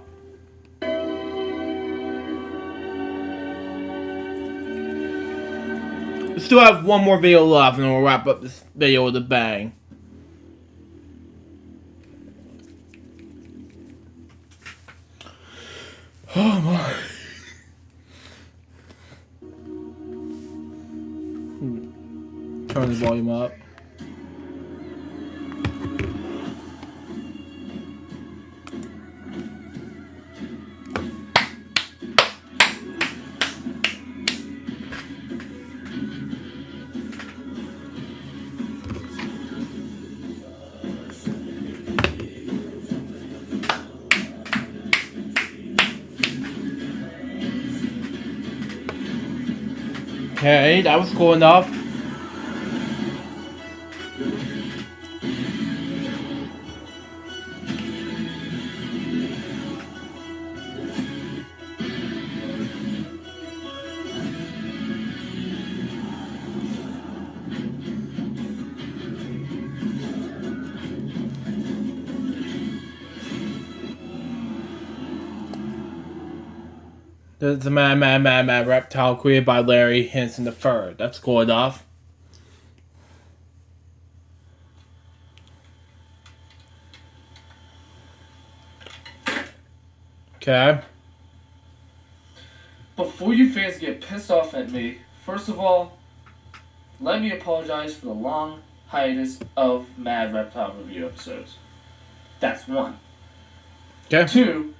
We still have one more video left and then we'll wrap up this video with a bang. Oh my. Turn the volume up. Okay, that was cool enough. There's a mad reptile created by Larry Henson III. That's cool enough. Okay. Before you fans get pissed off at me, first of all, let me apologize for the long hiatus of Mad Reptile review episodes. That's one. Okay. Two,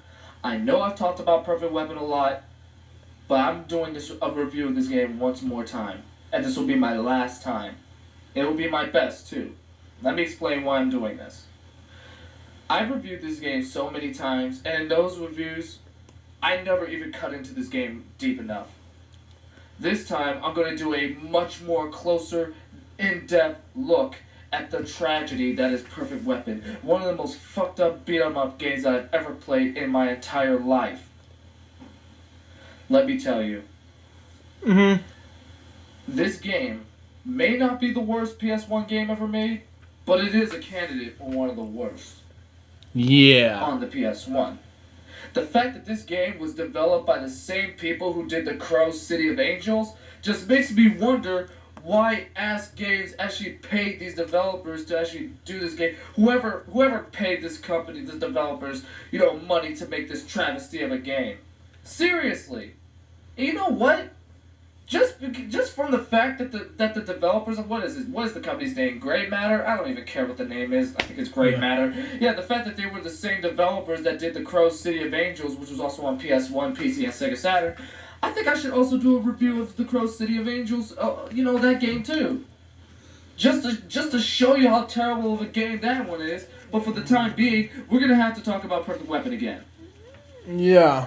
I know I've talked about Perfect Weapon a lot, but I'm doing a review of this game once more time. And this will be my last time. It will be my best, too. Let me explain why I'm doing this. I've reviewed this game so many times, and in those reviews, I never even cut into this game deep enough. This time, I'm going to do a much more closer, in-depth look at the tragedy that is Perfect Weapon. One of the most fucked up, beat-em-up games that I've ever played in my entire life. Let me tell you. This game may not be the worst PS1 game ever made, but it is a candidate for one of the worst. Yeah. On the PS1. The fact that this game was developed by the same people who did the Crow City of Angels just makes me wonder why Ass Games actually paid these developers to actually do this game. Whoever paid this company, the developers, money to make this travesty of a game. Seriously. And you know what? Just from the fact that the developers of what is the company's name? Grey Matter? I don't even care what the name is. I think it's Grey Matter. Yeah, the fact that they were the same developers that did the Crow City of Angels, which was also on PS1, PC, and Sega Saturn. I think I should also do a review of the Crow City of Angels. That game too. Just to show you how terrible of a game that one is. But for the time being, we're gonna have to talk about Perfect Weapon again. Yeah.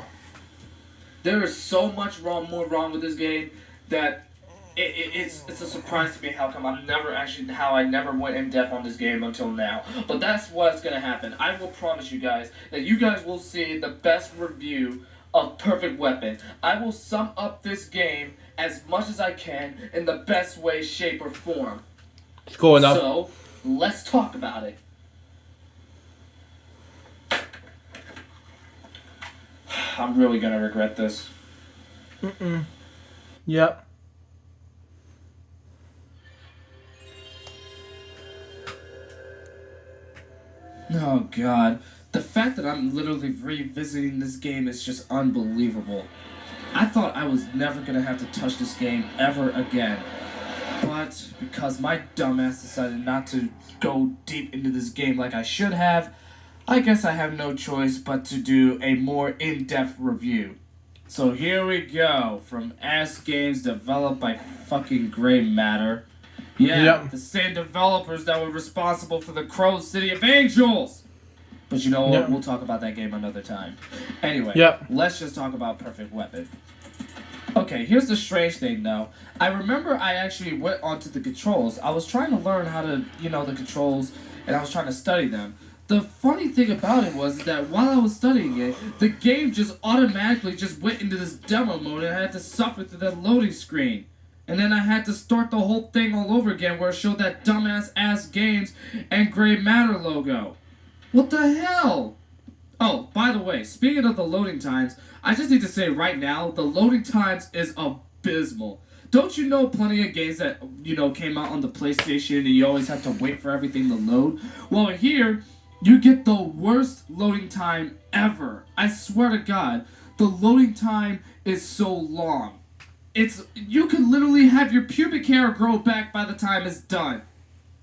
There is so much more wrong with this game that it's a surprise to me how I never went in depth on this game until now. But that's what's gonna happen. I will promise you guys that you guys will see the best review of Perfect Weapon. I will sum up this game as much as I can in the best way, shape, or form. It's cool enough. So let's talk about it. I'm really gonna regret this. Yep. Oh god. The fact that I'm literally revisiting this game is just unbelievable. I thought I was never gonna have to touch this game ever again. But because my dumbass decided not to go deep into this game like I should have, I guess I have no choice but to do a more in-depth review. So here we go, from Ass Games, developed by fucking Grey Matter. Yeah, Yep. The same developers that were responsible for the Crow City of Angels! But you know what, Yep. We'll talk about that game another time. Anyway, Yep. Let's just talk about Perfect Weapon. Okay, here's the strange thing though. I remember I actually went onto the controls. I was trying to learn how to, the controls, and I was trying to study them. The funny thing about it was that while I was studying it, the game just automatically just went into this demo mode and I had to suffer through that loading screen. And then I had to start the whole thing all over again where it showed that dumbass Ass Games and Grey Matter logo. What the hell? Oh, by the way, speaking of the loading times, I just need to say right now, the loading times is abysmal. Don't you know plenty of games that, came out on the PlayStation and you always have to wait for everything to load? Well, here, you get the worst loading time ever. I swear to God. the loading time is so long. You could literally have your pubic hair grow back by the time it's done.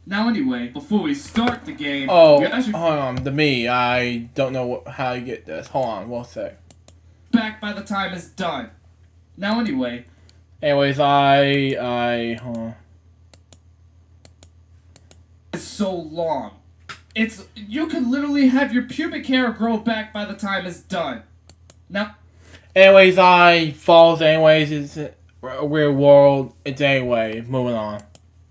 Now anyway, before we start the game... Oh, hold on. I don't know how you get this. Hold on, one sec. Back by the time it's done. Now anyway... Anyways, hold on. It's so long. You could literally have your pubic hair grow back by the time it's done. Now... Anyways, it's a weird world. It's anyway, moving on.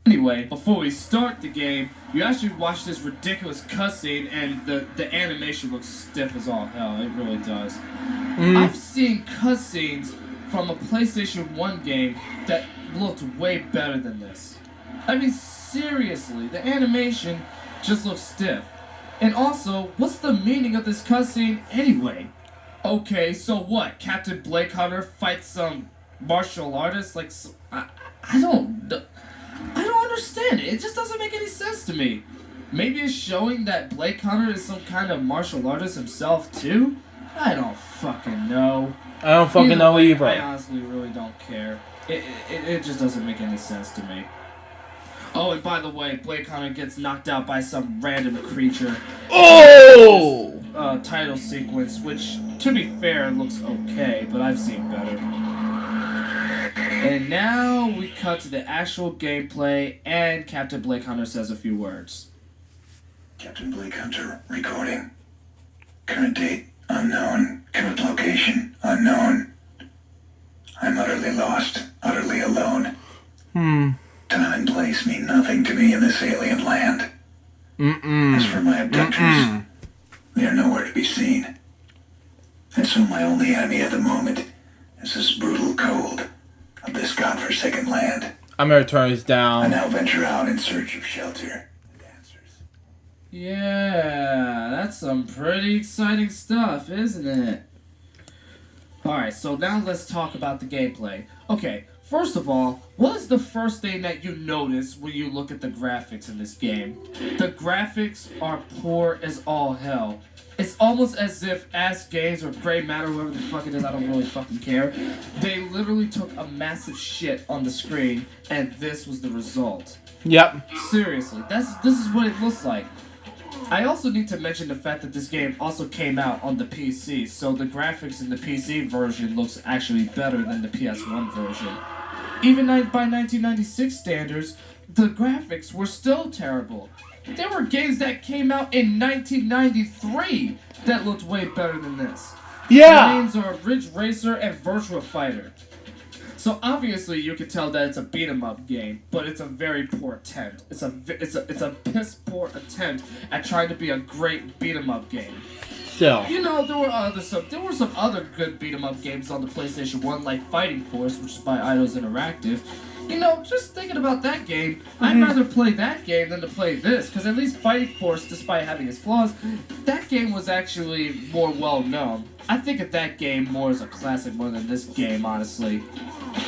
Anyway, before we start the game, you actually watch this ridiculous cutscene, and the animation looks stiff as all hell. It really does. I've seen cutscenes from a PlayStation 1 game that looked way better than this. I mean, seriously, the animation just looks stiff. And also, what's the meaning of this cutscene anyway? Okay, so what? Captain Blake Hunter fights some martial artist? Like, I don't understand it. It just doesn't make any sense to me. Maybe it's showing that Blake Hunter is some kind of martial artist himself too? I don't fucking know. I don't fucking know either. I honestly really don't care. It just doesn't make any sense to me. Oh, and by the way, Blake Hunter gets knocked out by some random creature. Oh! Title sequence, which, to be fair, looks okay, but I've seen better. And now we cut to the actual gameplay, and Captain Blake Hunter says a few words. Captain Blake Hunter, recording. Current date, unknown. Current location, unknown. I'm utterly lost, utterly alone. Time and place mean nothing to me in this alien land. As for my abductors, they are nowhere to be seen. And so my only enemy at the moment is this brutal cold of this godforsaken land. I'm gonna turn this down. I now venture out in search of shelter and answers. Yeah, that's some pretty exciting stuff, isn't it? Alright, so now let's talk about the gameplay. Okay, first of all, what is the first thing that you notice when you look at the graphics in this game? The graphics are poor as all hell. It's almost as if Ask Games or Grey Matter, whoever the fuck it is, I don't really fucking care. They literally took a massive shit on the screen, and this was the result. Yep. Seriously, this is what it looks like. I also need to mention the fact that this game also came out on the PC, so the graphics in the PC version looks actually better than the PS1 version. Even by 1996 standards, the graphics were still terrible. There were games that came out in 1993 that looked way better than this. Yeah. The names are Ridge Racer and Virtua Fighter. So obviously you can tell that it's a beat 'em up game, but it's a very poor attempt. It's a piss poor attempt at trying to be a great beat 'em up game. Still. You know, there were some other good beat 'em up games on the PlayStation 1, like Fighting Force, which is by Eidos Interactive. You know, just thinking about that game, I'd rather play that game than to play this, because at least Fighting Force, despite having its flaws, that game was actually more well known. I think of that game more as a classic more than this game, honestly.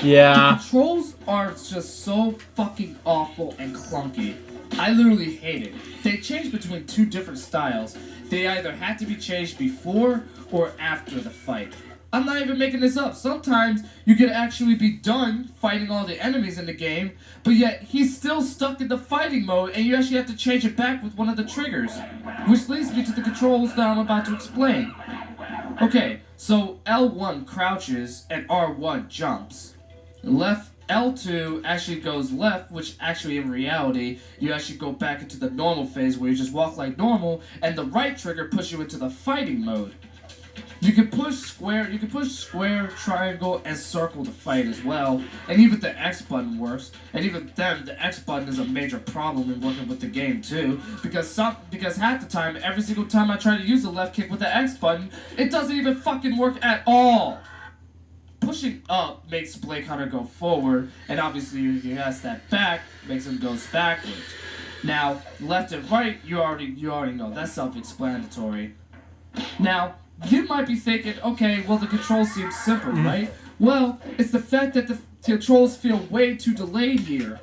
Yeah. The controls are just so fucking awful and clunky. I literally hate it. They change between two different styles. They either had to be changed before or after the fight. I'm not even making this up. Sometimes you could actually be done fighting all the enemies in the game, but yet he's still stuck in the fighting mode, and you actually have to change it back with one of the triggers. Which leads me to the controls that I'm about to explain. Okay, so L1 crouches and R1 jumps. L2 actually goes left, which actually in reality, you actually go back into the normal phase where you just walk like normal, and the right trigger pushes you into the fighting mode. You can push square, triangle, and circle to fight as well, and even the X button works. And even then, the X button is a major problem in working with the game too, because half the time, every single time I try to use the left kick with the X button, it doesn't even fucking work at all. Pushing up makes Blake Hunter go forward, and obviously if you ask that back, makes him go backwards. Now, left and right, you already know, that's self-explanatory. Now, you might be thinking, okay, well the controls seem simple, right? Well, it's the fact that the controls feel way too delayed here.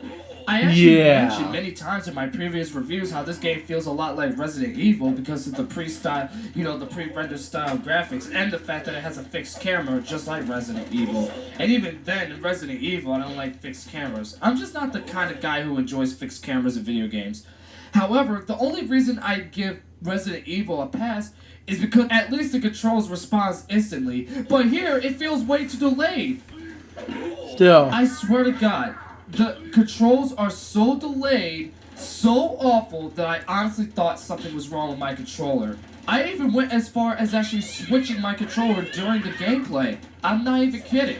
I actually Yeah. mentioned many times in my previous reviews how this game feels a lot like Resident Evil because of the pre-style, the pre-rendered style graphics and the fact that it has a fixed camera just like Resident Evil. And even then, in Resident Evil, I don't like fixed cameras. I'm just not the kind of guy who enjoys fixed cameras in video games. However, the only reason I give Resident Evil a pass is because at least the controls responds instantly. But here, it feels way too delayed. Still. I swear to God, the controls are so delayed, so awful, that I honestly thought something was wrong with my controller. I even went as far as actually switching my controller during the gameplay. I'm not even kidding.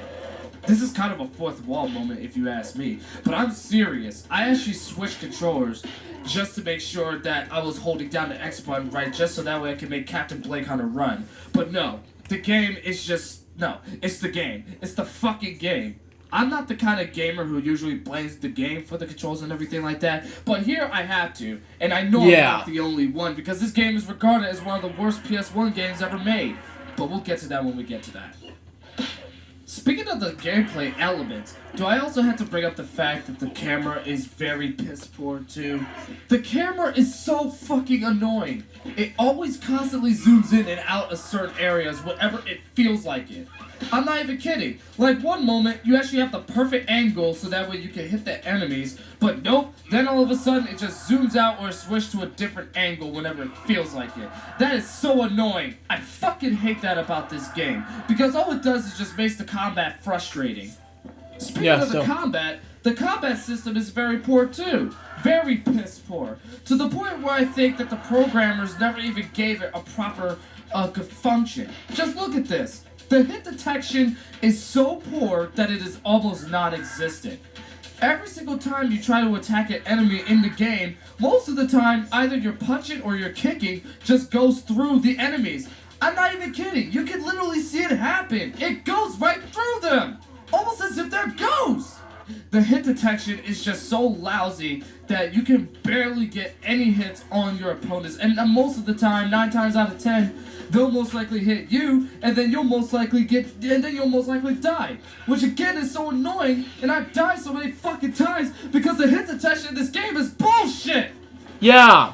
This is kind of a fourth wall moment if you ask me, but I'm serious. I actually switched controllers just to make sure that I was holding down the X button right, just so that way I could make Captain Blake Hunter run. But no, the game is just, no, it's the game. It's the fucking game. I'm not the kind of gamer who usually blames the game for the controls and everything like that, but here I have to, and I know I'm not the only one, because this game is regarded as one of the worst PS1 games ever made. But we'll get to that when we get to that. Speaking of the gameplay elements, do I also have to bring up the fact that the camera is very piss poor too? The camera is so fucking annoying. It always constantly zooms in and out of certain areas whenever it feels like it. I'm not even kidding. Like one moment, you actually have the perfect angle so that way you can hit the enemies, but nope, then all of a sudden it just zooms out or switches to a different angle whenever it feels like it. That is so annoying. I fucking hate that about this game, because all it does is just makes the combat frustrating. Speaking of the combat system is very poor too. Very piss poor. To the point where I think that the programmers never even gave it a proper function. Just look at this. The hit detection is so poor that it is almost non-existent. Every single time you try to attack an enemy in the game, most of the time, either you're punching or you're kicking just goes through the enemies. I'm not even kidding. You can literally see it happen. It goes right through them. Almost as if they're ghosts. The hit detection is just so lousy that you can barely get any hits on your opponents. And most of the time, 9 times out of 10, they'll most likely hit you, and then you'll most likely die. Which again is so annoying, and I've died so many fucking times because the hit detection in this game is bullshit! Yeah!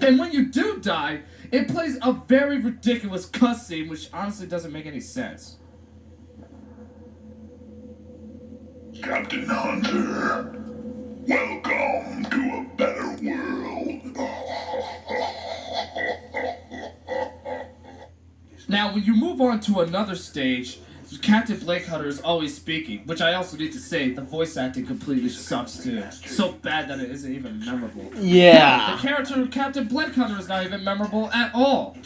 And when you do die, it plays a very ridiculous cutscene, which honestly doesn't make any sense. Captain Hunter, welcome to a better world. Now, when you move on to another stage, Captain Blake Hunter is always speaking, which I also need to say, the voice acting completely sucks too. So bad that it isn't even memorable. Yeah. The character of Captain Blake Hunter is not even memorable at all.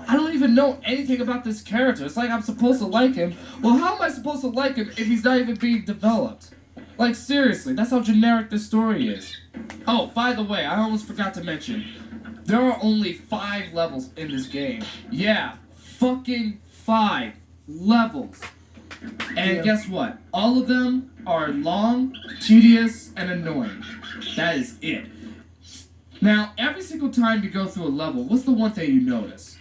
I don't even know anything about this character. It's like I'm supposed to like him. Well, how am I supposed to like him if he's not even being developed? Like, seriously, that's how generic this story is. Oh, by the way, I almost forgot to mention, there are only 5 levels in this game. Yeah, fucking 5 levels. And guess what? All of them are long, tedious, and annoying. That is it. Now, every single time you go through a level, what's the one thing you notice?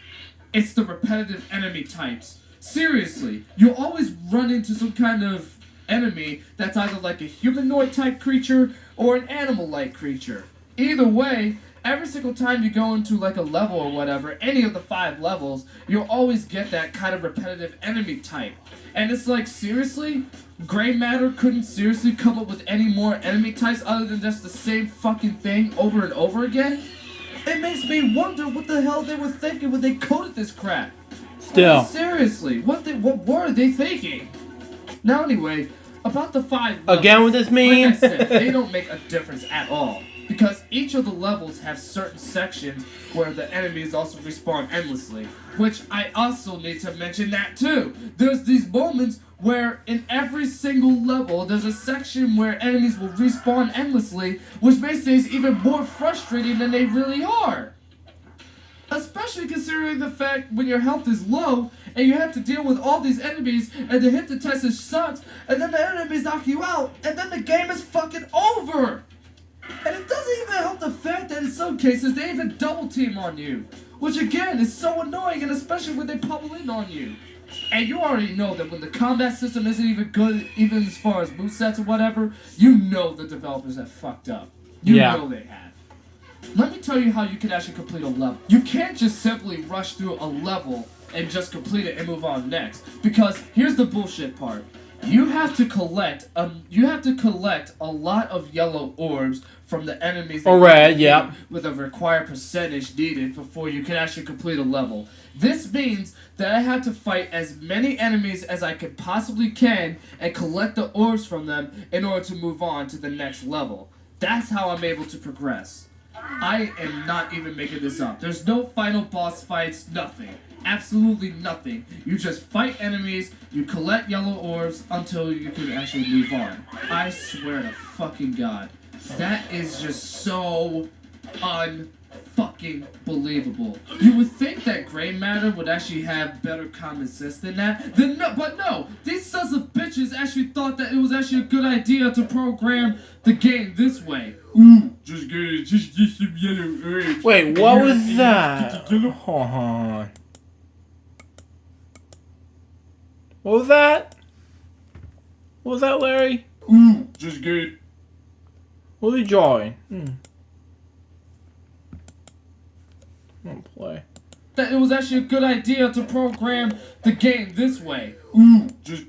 It's the repetitive enemy types. Seriously, you'll always run into some kind of enemy that's either like a humanoid type creature or an animal like creature. Either way, every single time you go into like a level or whatever, any of the 5 levels, you'll always get that kind of repetitive enemy type. And it's like, seriously? Gray Matter couldn't seriously come up with any more enemy types other than just the same fucking thing over and over again? It makes me wonder what the hell they were thinking when they coded this crap. Still. Seriously, what were they thinking? Now anyway, about the 5 levels, Again with this meme? like I said, they don't make a difference at all. Because each of the levels have certain sections where the enemies also respawn endlessly. Which I also need to mention that too. There's these moments where in every single level there's a section where enemies will respawn endlessly, which makes things even more frustrating than they really are. Especially considering the fact when your health is low and you have to deal with all these enemies and the hit detection sucks and then the enemies knock you out and then the game is fucking over. And it doesn't even help the fact that in some cases they even double team on you. Which again is so annoying, and especially when they pummel in on you. And you already know that when the combat system isn't even good, even as far as movesets or whatever, you know the developers have fucked up. You know they have. Let me tell you how you can actually complete a level. You can't just simply rush through a level and just complete it and move on next. Because here's the bullshit part. You have to collect a lot of yellow orbs from the enemies or red, yeah, with a required percentage needed before you can actually complete a level. This means that I have to fight as many enemies as I could possibly can and collect the orbs from them in order to move on to the next level. That's how I'm able to progress. I am not even making this up. There's no final boss fights, nothing. Absolutely nothing. You just fight enemies, you collect yellow orbs until you can actually move on. I swear to fucking God. That is just so unfucking believable. You would think that gray matter would actually have better common sense than that. But no, these sons of bitches actually thought that it was actually a good idea to program the game this way. Ooh, just get some yellow herbs. Wait, what was that? Hold on. What was that? What was that, Larry? Ooh, just good. What are you drawing? I'm gonna play. That it was actually a good idea to program the game this way. Ooh, just.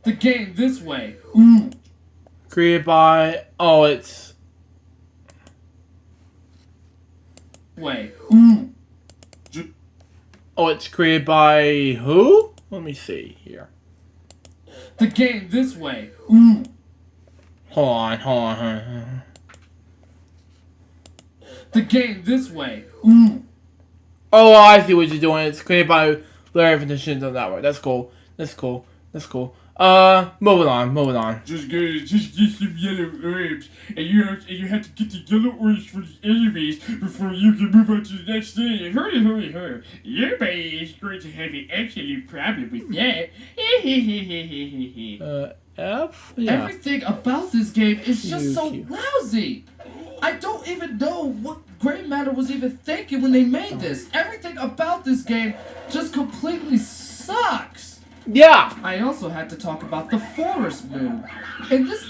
The game this way. Ooh. Created by. Oh, it's. Way. Ooh. Oh, it's created by who? Let me see here. The game this way. Ooh. Hold on. The game this way. Ooh. Oh, I see what you're doing. It's created by Larry Definitions on that way. That's cool. Moving on. Just get some yellow herbs, and you have to get the yellow herbs for the enemies before you can move on to the next thing. Hurry. Everybody is going to have an absolute problem with that. F? Yeah. Everything about this game is just so lousy. I don't even know what Gray Matter was even thinking when they made this. Everything about this game just completely sucks. Yeah. I also had to talk about the forest moon, and this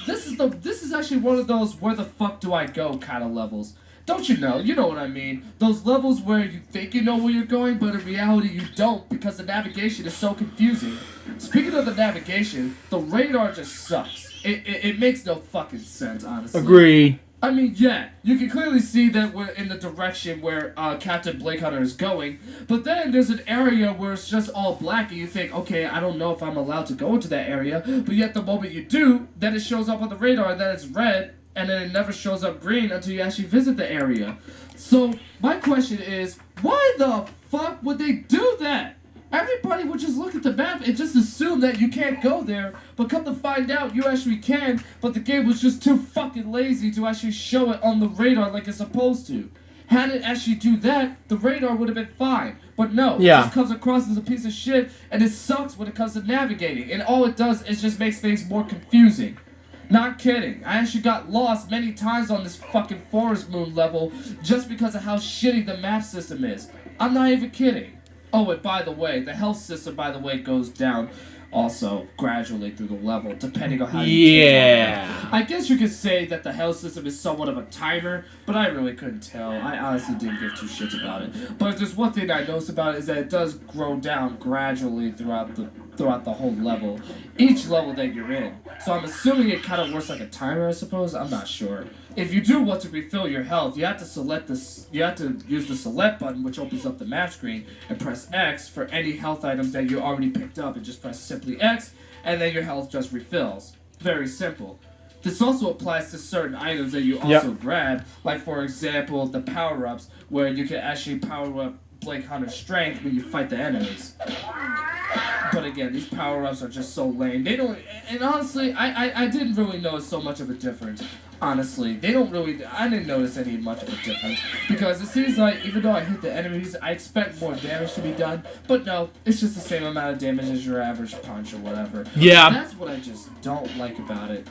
is actually one of those where the fuck do I go kind of levels. Don't you know? You know what I mean. Those levels where you think you know where you're going, but in reality you don't because the navigation is so confusing. Speaking of the navigation, the radar just sucks. It makes no fucking sense, honestly. Agreed. I mean, yeah, you can clearly see that we're in the direction where Captain Blake Hunter is going, but then there's an area where it's just all black, and you think, okay, I don't know if I'm allowed to go into that area, but yet the moment you do, then it shows up on the radar, and then it's red, and then it never shows up green until you actually visit the area. So, my question is, why the fuck would they do that? Everybody would just look at the map and just assume that you can't go there, but come to find out you actually can, but the game was just too fucking lazy to actually show it on the radar like it's supposed to. Had it actually do that, the radar would have been fine. But no, it just comes across as a piece of shit, and it sucks when it comes to navigating, and all it does is just makes things more confusing. Not kidding. I actually got lost many times on this fucking forest moon level just because of how shitty the map system is. I'm not even kidding. Oh, and by the way, the health system, goes down also gradually through the level, depending on how you take it. I guess you could say that the health system is somewhat of a timer, but I really couldn't tell. I honestly didn't give two shits about it. But if there's one thing I noticed about it is that it does grow down gradually throughout the whole level. Each level that you're in. So I'm assuming it kind of works like a timer, I suppose. I'm not sure. If you do want to refill your health, you have to select this. You have to use the select button, which opens up the map screen, and press X for any health items that you already picked up, and just press simply X, and then your health just refills. Very simple. This also applies to certain items that you also grab, like for example the power-ups, where you can actually power up Blake Hunter's strength when you fight the enemies. But again, these power-ups are just so lame. They don't, and honestly, I didn't really notice so much of a difference. Honestly, I didn't notice any much of a difference. Because it seems like, even though I hit the enemies, I expect more damage to be done. But no, it's just the same amount of damage as your average punch or whatever. Yeah. That's what I just don't like about it.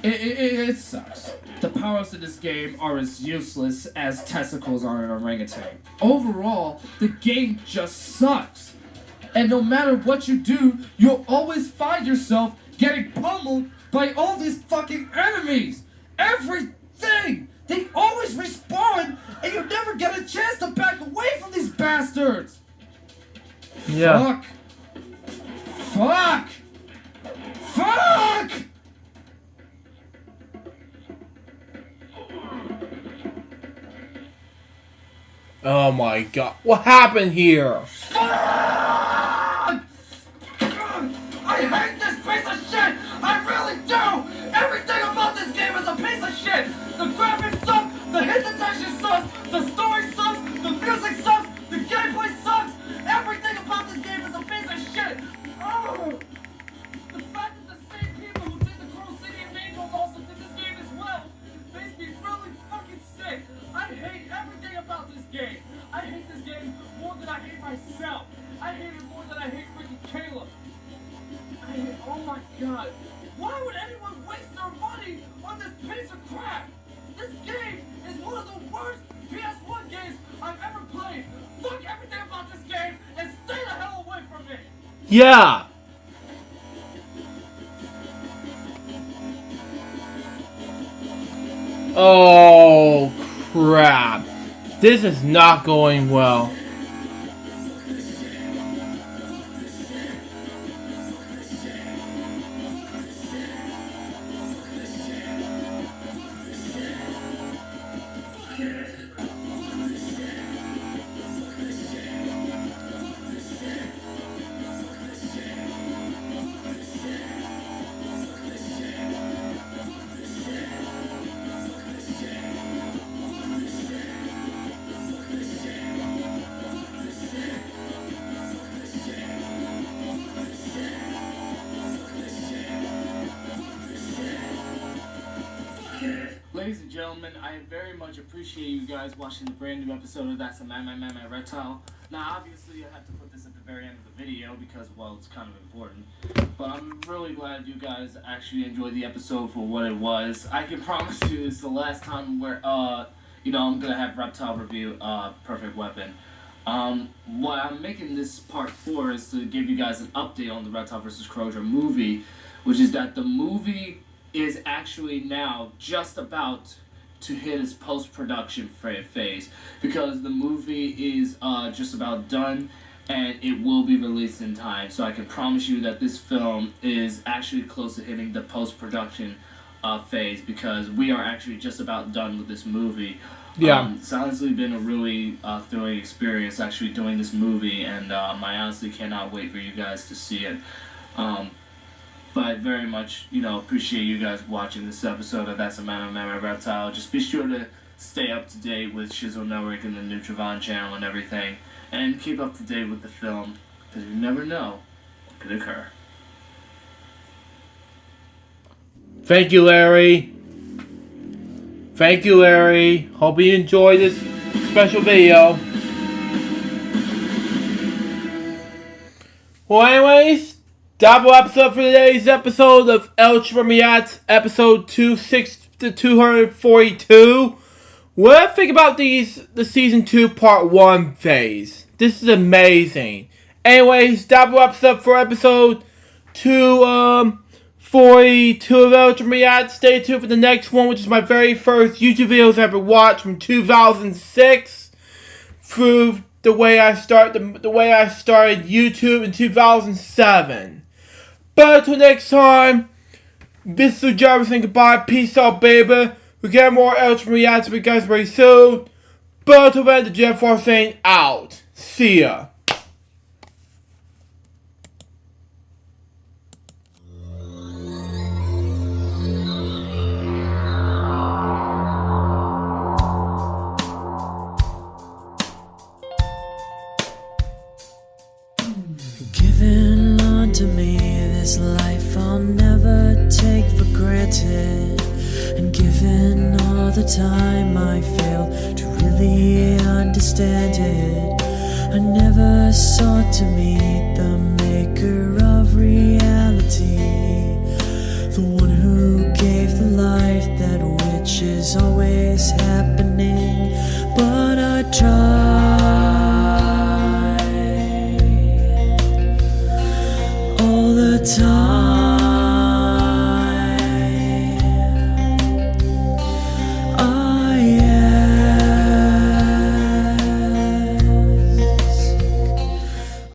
It sucks. The powers in this game are as useless as testicles are in an orangutan. Overall, the game just sucks. And no matter what you do, you'll always find yourself getting pummeled by all these fucking enemies. Everything! They always respawn, and you never get a chance to back away from these bastards! Yeah. Fuck! Fuck! Oh my god. What happened here? Fuck! I hate this piece of shit! I really do! Everything about this game is a piece of shit! The graphics suck, the hit detection sucks, the story sucks, the music sucks, the gameplay sucks! Everything about this game is a piece of shit! Oh! The fact that the same people who did the Crusading Angels also did this game as well makes me really fucking sick! I hate everything about this game! I hate this game more than I hate myself! I hate it more than I hate freaking Caleb! Oh my god! Why would anyone waste their money on this piece of crap? This game is one of the worst PS1 games I've ever played! Fuck everything about this game and stay the hell away from me! Yeah. Oh crap. This is not going well. Ladies and gentlemen, I very much appreciate you guys watching the brand new episode of That's a Man, Reptile. Now, obviously, I have to put this at the very end of the video because, well, it's kind of important. But I'm really glad you guys actually enjoyed the episode for what it was. I can promise you it's the last time where, I'm gonna have Reptile review Perfect Weapon. What I'm making this part for is to give you guys an update on the Reptile vs. Crozier movie, which is that the movie is actually now just about to hit its post-production phase, because the movie is just about done and it will be released in time. So I can promise you that this film is actually close to hitting the post-production phase, because we are actually just about done with this movie. Yeah. It's honestly been a really thrilling experience actually doing this movie, and I honestly cannot wait for you guys to see it. But I very much, appreciate you guys watching this episode of That's a Man, Reptile. Just be sure to stay up to date with Shizzle Network and the Nutravon channel and everything. And keep up to date with the film, because you never know what could occur. Thank you, Larry. Thank you, Larry. Hope you enjoyed this special video. Well, anyways, double episode for today's episode of LJPCBM, episode 242. What do you think about the season 2 part 1 phase? This is amazing. Anyways, double episode for episode 242 of LJPCBM. Stay tuned for the next one, which is my very first YouTube videos I ever watched from 2006 through the way I started YouTube in 2007. But until next time, this is Jarvis saying goodbye. Peace out, baby. We get more LJPCBM for you guys very soon. But until then, the Jeff Force saying out. See ya. Given unto me this life I'll never take for granted, and given all the time I failed to really understand it, I never sought to meet the maker of reality, the one who gave the life that which is time.